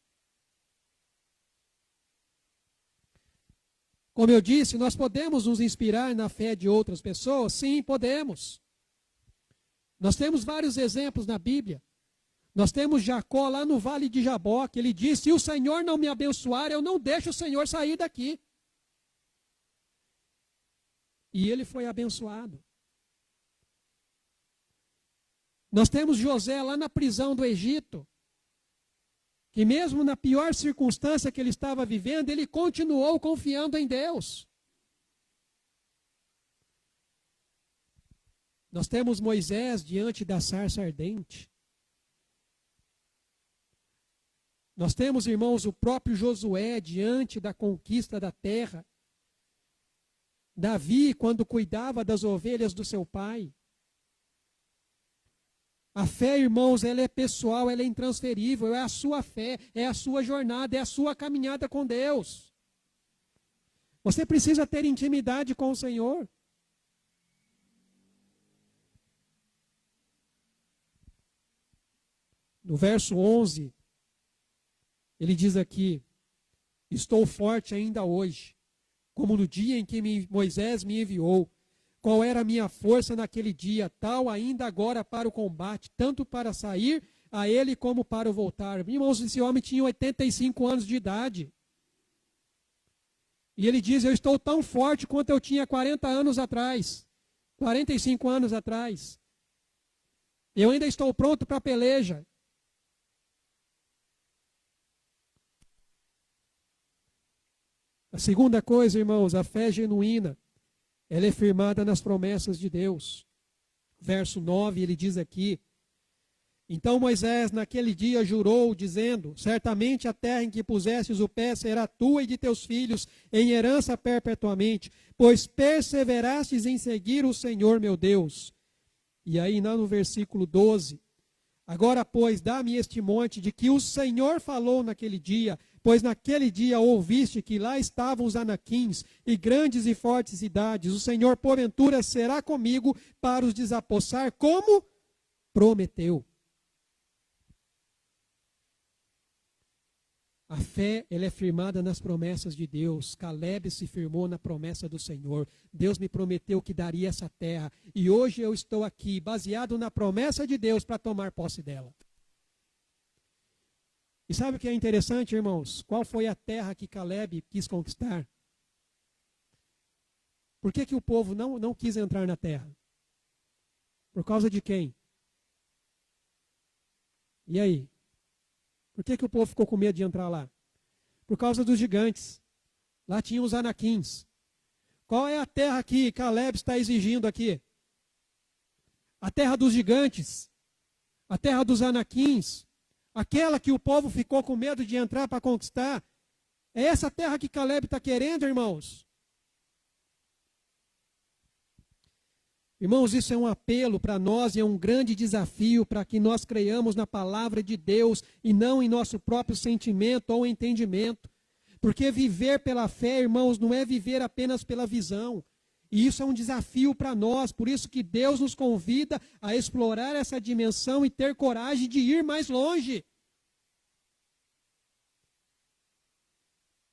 Como eu disse, nós podemos nos inspirar na fé de outras pessoas? Sim, podemos. Nós temos vários exemplos na Bíblia. Nós temos Jacó lá no vale de Jaboque. Ele disse, se o Senhor não me abençoar, eu não deixo o Senhor sair daqui. E ele foi abençoado. Nós temos José lá na prisão do Egito, que mesmo na pior circunstância que ele estava vivendo, ele continuou confiando em Deus. Nós temos Moisés diante da sarça ardente. Nós temos, irmãos, o próprio Josué diante da conquista da terra. Davi, quando cuidava das ovelhas do seu pai. A fé, irmãos, ela é pessoal, ela é intransferível, é a sua fé, é a sua jornada, é a sua caminhada com Deus. Você precisa ter intimidade com o Senhor. No verso 11, ele diz aqui, estou forte ainda hoje, como no dia em que Moisés me enviou. Qual era a minha força naquele dia, tal ainda agora para o combate, tanto para sair a ele como para o voltar. Irmãos, esse homem tinha 85 anos de idade. E ele diz, eu estou tão forte quanto eu tinha 40 anos atrás, 45 anos atrás. Eu ainda estou pronto para a peleja. A segunda coisa, irmãos, a fé genuína. Ela é firmada nas promessas de Deus. Verso 9, ele diz aqui, Então Moisés naquele dia jurou, dizendo: certamente a terra em que pusestes o pé será tua e de teus filhos, em herança perpetuamente, pois perseverastes em seguir o Senhor meu Deus. E aí no versículo 12, agora pois dá-me este monte de que o Senhor falou naquele dia, pois naquele dia ouviste que lá estavam os anaquins e grandes e fortes cidades. O Senhor porventura será comigo para os desapossar, como prometeu. A fé, ela é firmada nas promessas de Deus. Caleb se firmou na promessa do Senhor. Deus me prometeu que daria essa terra. E hoje eu estou aqui, baseado na promessa de Deus, para tomar posse dela. E sabe o que é interessante, irmãos? Qual foi a terra que Caleb quis conquistar? Por que o povo não quis entrar na terra? Por causa de quem? E aí? Por que o povo ficou com medo de entrar lá? Por causa dos gigantes. Lá tinham os anaquins. Qual é a terra que Caleb está exigindo aqui? A terra dos gigantes. A terra dos anaquins. Aquela que o povo ficou com medo de entrar para conquistar. É essa terra que Caleb está querendo, irmãos? Irmãos, isso é um apelo para nós e é um grande desafio para que nós creiamos na palavra de Deus e não em nosso próprio sentimento ou entendimento. Porque viver pela fé, irmãos, não é viver apenas pela visão. E isso é um desafio para nós, por isso que Deus nos convida a explorar essa dimensão e ter coragem de ir mais longe.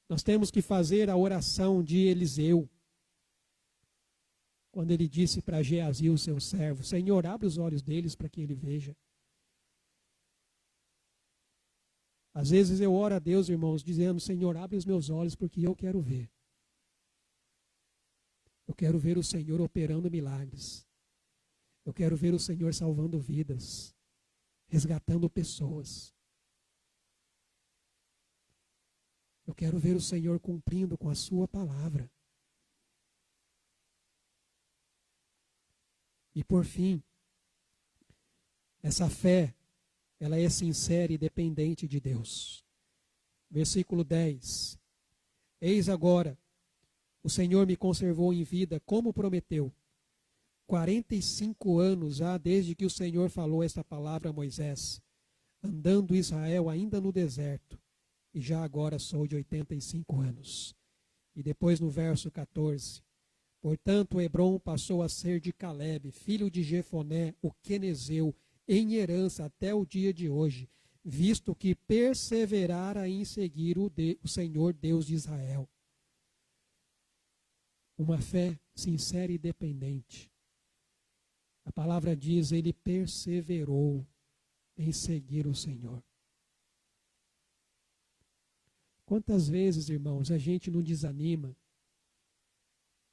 Nós temos que fazer a oração de Eliseu. Quando ele disse para Geazi, o seu servo: Senhor, abre os olhos deles para que ele veja. Às vezes eu oro a Deus, irmãos, dizendo: Senhor, abre os meus olhos porque eu quero ver. Eu quero ver o Senhor operando milagres. Eu quero ver o Senhor salvando vidas, resgatando pessoas. Eu quero ver o Senhor cumprindo com a sua palavra. E por fim, essa fé, ela é sincera e dependente de Deus. Versículo 10. Eis agora, o Senhor me conservou em vida, como prometeu. 45 anos há desde que o Senhor falou esta palavra a Moisés, andando Israel ainda no deserto, e já agora sou de 85 anos. E depois no verso 14. Portanto, Hebrom passou a ser de Caleb, filho de Jefoné, o quenezeu, em herança até o dia de hoje, visto que perseverara em seguir o Senhor Deus de Israel. Uma fé sincera e dependente. A palavra diz: ele perseverou em seguir o Senhor. Quantas vezes, irmãos, a gente não desanima?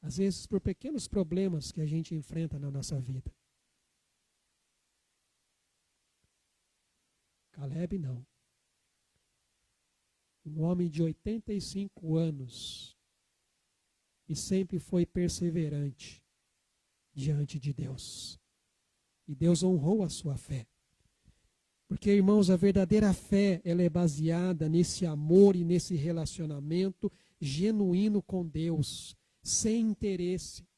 Às vezes por pequenos problemas que a gente enfrenta na nossa vida. Caleb não. Um homem de 85 anos e sempre foi perseverante diante de Deus. E Deus honrou a sua fé. Porque, irmãos, a verdadeira fé, ela é baseada nesse amor e nesse relacionamento genuíno com Deus, sem interesse.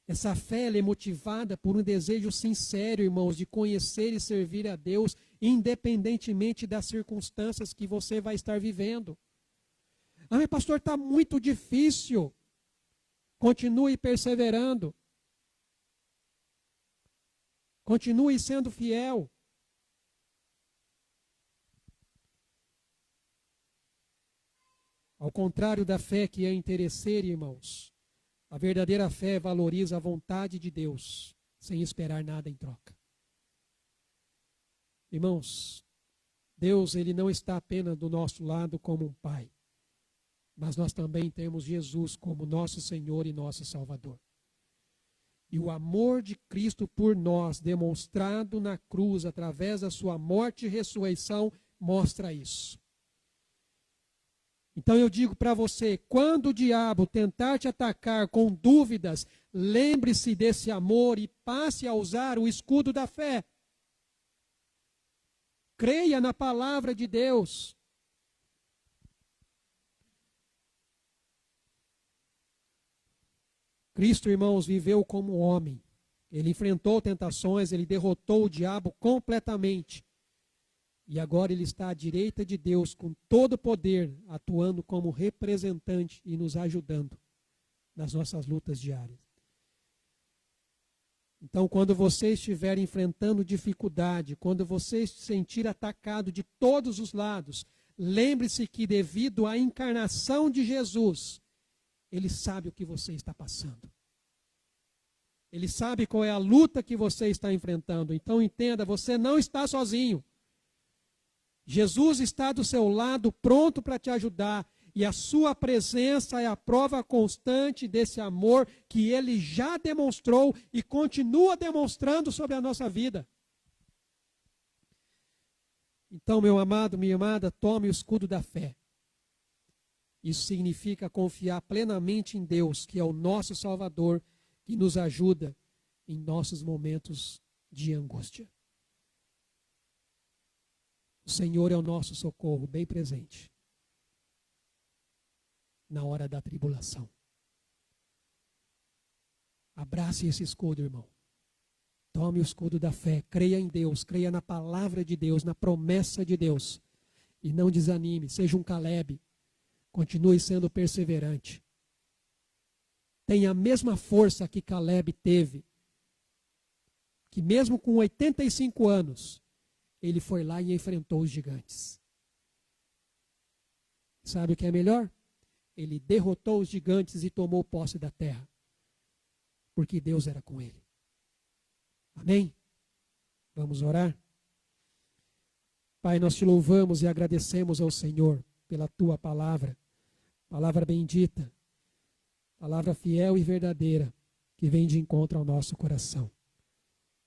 Essa fé ela é motivada por um desejo sincero, irmãos, de conhecer e servir a Deus, independentemente das circunstâncias que você vai estar vivendo. Ah, mas pastor, está muito difícil. Continue perseverando. Continue sendo fiel. Ao contrário da fé que é interesseira, irmãos, a verdadeira fé valoriza a vontade de Deus, sem esperar nada em troca. Irmãos, Deus ele não está apenas do nosso lado como um pai, mas nós também temos Jesus como nosso Senhor e nosso Salvador. E o amor de Cristo por nós, demonstrado na cruz através da sua morte e ressurreição, mostra isso. Então eu digo para você, quando o diabo tentar te atacar com dúvidas, lembre-se desse amor e passe a usar o escudo da fé. creia na palavra de Deus. Cristo, irmãos, viveu como homem. Ele enfrentou tentações, ele derrotou o diabo completamente. E agora ele está à direita de Deus com todo o poder, atuando como representante e nos ajudando nas nossas lutas diárias. Então, quando você estiver enfrentando dificuldade, quando você se sentir atacado de todos os lados, lembre-se que devido à encarnação de Jesus, Ele sabe o que você está passando. Ele sabe qual é a luta que você está enfrentando. Então entenda, você não está sozinho. Jesus está do seu lado, pronto para te ajudar. E a sua presença é a prova constante desse amor que Ele já demonstrou e continua demonstrando sobre a nossa vida. Então, meu amado, minha amada, tome o escudo da fé. Isso significa confiar plenamente em Deus, que é o nosso Salvador, que nos ajuda em nossos momentos de angústia. O Senhor é o nosso socorro bem presente na hora da tribulação. Abrace esse escudo, irmão. Tome o escudo da fé, creia em Deus, creia na palavra de Deus, na promessa de Deus. E não desanime, seja um Caleb. Continue sendo perseverante. Tenha a mesma força que Caleb teve. Que mesmo com 85 anos, ele foi lá e enfrentou os gigantes. Sabe o que é melhor? Ele derrotou os gigantes e tomou posse da terra. Porque Deus era com ele. Amém? Vamos orar? Pai, nós te louvamos e agradecemos ao Senhor pela tua palavra. Palavra bendita. Palavra fiel e verdadeira que vem de encontro ao nosso coração.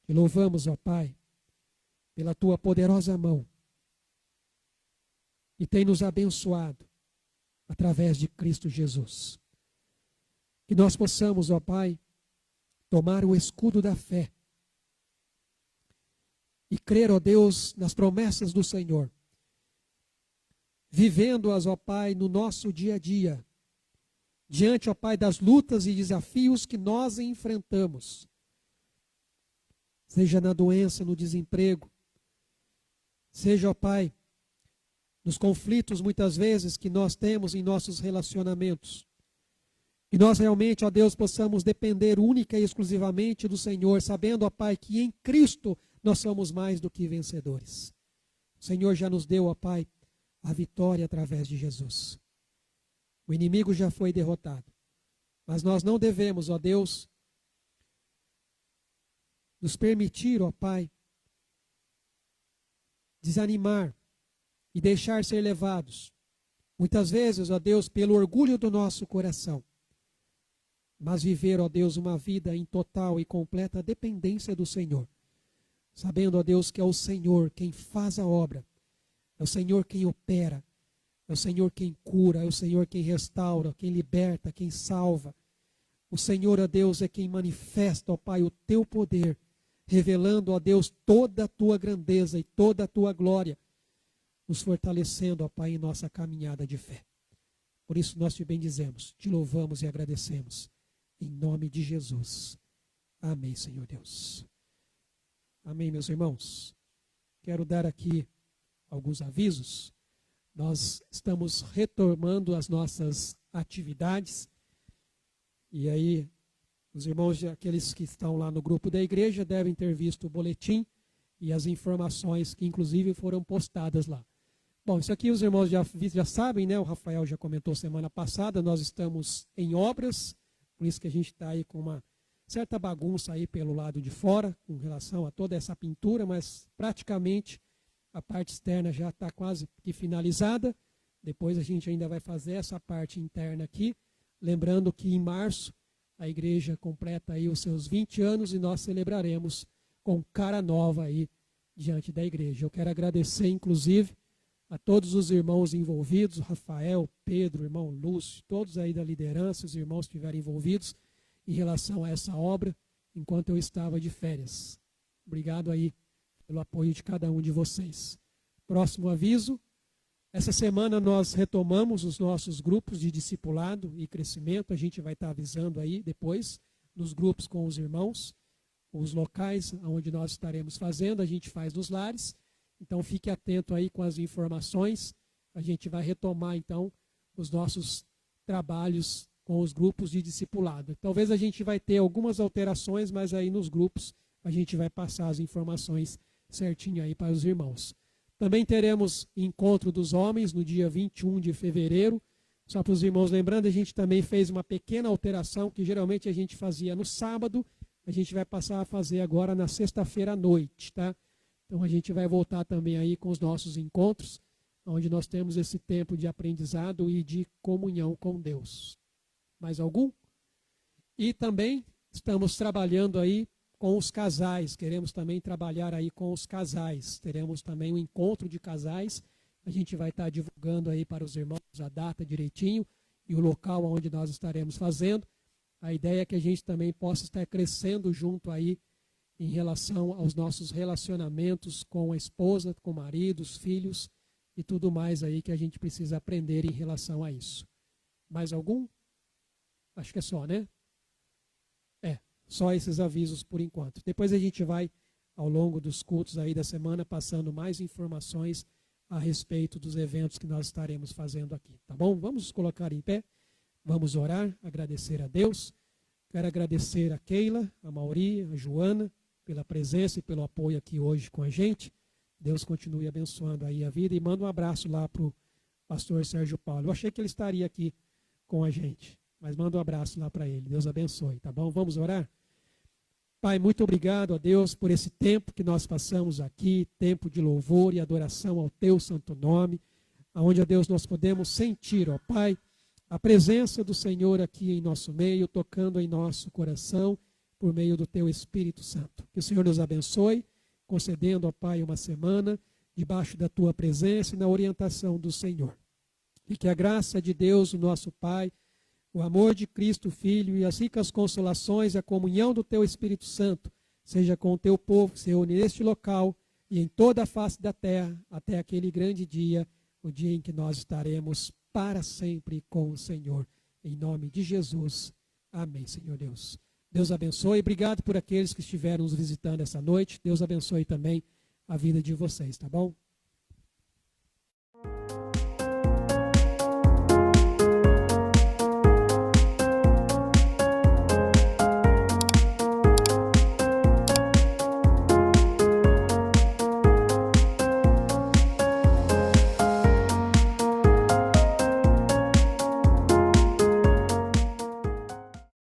Te louvamos, ó Pai, pela tua poderosa mão. E tem nos abençoado através de Cristo Jesus. Que nós possamos, ó Pai, tomar o escudo da fé e crer, ó Deus, nas promessas do Senhor, vivendo-as, ó Pai, no nosso dia a dia, diante, ó Pai, das lutas e desafios que nós enfrentamos, seja na doença, no desemprego, seja, ó Pai, nos conflitos muitas vezes que nós temos em nossos relacionamentos. Que nós realmente, ó Deus, possamos depender única e exclusivamente do Senhor, sabendo, ó Pai, que em Cristo nós somos mais do que vencedores. O Senhor já nos deu, ó Pai, a vitória através de Jesus. O inimigo já foi derrotado. Mas nós não devemos, ó Deus, nos permitir, ó Pai, desanimar e deixar ser levados, muitas vezes, ó Deus, pelo orgulho do nosso coração. Mas viver, ó Deus, uma vida em total e completa dependência do Senhor. Sabendo, ó Deus, que é o Senhor quem faz a obra. É o Senhor quem opera. É o Senhor quem cura. É o Senhor quem restaura, quem liberta, quem salva. O Senhor, ó Deus, é quem manifesta, ó Pai, o teu poder, revelando, ó Deus, toda a tua grandeza e toda a tua glória, nos fortalecendo, ó Pai, em nossa caminhada de fé. Por isso nós te bendizemos, te louvamos e agradecemos. Em nome de Jesus. Amém, Senhor Deus. Amém, meus irmãos. Quero dar aqui alguns avisos. Nós estamos retomando as nossas atividades. E aí, os irmãos, aqueles que estão lá no grupo da igreja, devem ter visto o boletim e as informações que, inclusive, foram postadas lá. Bom, isso aqui os irmãos já sabem, né? O Rafael já comentou semana passada, nós estamos em obras, por isso que a gente está aí com uma certa bagunça aí pelo lado de fora, com relação a toda essa pintura, mas praticamente a parte externa já está quase que finalizada. Depois a gente ainda vai fazer essa parte interna aqui, lembrando que em março a igreja completa aí os seus 20 anos e nós celebraremos com cara nova aí diante da igreja. Eu quero agradecer, inclusive, a todos os irmãos envolvidos, Rafael, Pedro, irmão Lúcio, todos aí da liderança, os irmãos que estiveram envolvidos em relação a essa obra, enquanto eu estava de férias. Obrigado aí pelo apoio de cada um de vocês. Próximo aviso. Essa semana nós retomamos os nossos grupos de discipulado e crescimento. A gente vai estar avisando aí depois, nos grupos com os irmãos, os locais onde nós estaremos fazendo, a gente faz nos lares. Então fique atento aí com as informações. A gente vai retomar então os nossos trabalhos com os grupos de discipulado. Talvez a gente vai ter algumas alterações, mas aí nos grupos a gente vai passar as informações certinho aí para os irmãos. Também teremos encontro dos homens no dia 21 de fevereiro. Só para os irmãos lembrando, a gente também fez uma pequena alteração, que geralmente a gente fazia no sábado, a gente vai passar a fazer agora na sexta-feira à noite, tá? Então a gente vai voltar também aí com os nossos encontros, onde nós temos esse tempo de aprendizado e de comunhão com Deus. Mais algum? E também estamos trabalhando aí com os casais, queremos também trabalhar aí com os casais. Teremos também um encontro de casais, a gente vai estar divulgando aí para os irmãos a data direitinho e o local onde nós estaremos fazendo. A ideia é que a gente também possa estar crescendo junto aí em relação aos nossos relacionamentos com a esposa, com o marido, os filhos e tudo mais aí que a gente precisa aprender em relação a isso. Mais algum? Acho que é só, né? Só esses avisos por enquanto. Depois a gente vai, ao longo dos cultos aí da semana, passando mais informações a respeito dos eventos que nós estaremos fazendo aqui. Tá bom? Vamos nos colocar em pé, vamos orar, agradecer a Deus. Quero agradecer a Keila, a Mauri, a Joana, pela presença e pelo apoio aqui hoje com a gente. Deus continue abençoando aí a vida e manda um abraço lá para o pastor Sérgio Paulo. Eu achei que ele estaria aqui com a gente, mas manda um abraço lá para ele. Deus abençoe, tá bom? Vamos orar? Pai, muito obrigado a Deus por esse tempo que nós passamos aqui, tempo de louvor e adoração ao teu santo nome, onde, ó Deus, nós podemos sentir, ó Pai, a presença do Senhor aqui em nosso meio, tocando em nosso coração, por meio do teu Espírito Santo. Que o Senhor nos abençoe, concedendo, ó Pai, uma semana debaixo da tua presença e na orientação do Senhor. E que a graça de Deus, o nosso Pai, o amor de Cristo Filho e as ricas consolações e a comunhão do teu Espírito Santo seja com o teu povo que se reúne neste local e em toda a face da terra, até aquele grande dia, o dia em que nós estaremos para sempre com o Senhor. Em nome de Jesus. Amém, Senhor Deus. Deus abençoe. Obrigado por aqueles que estiveram nos visitando essa noite. Deus abençoe também a vida de vocês, tá bom?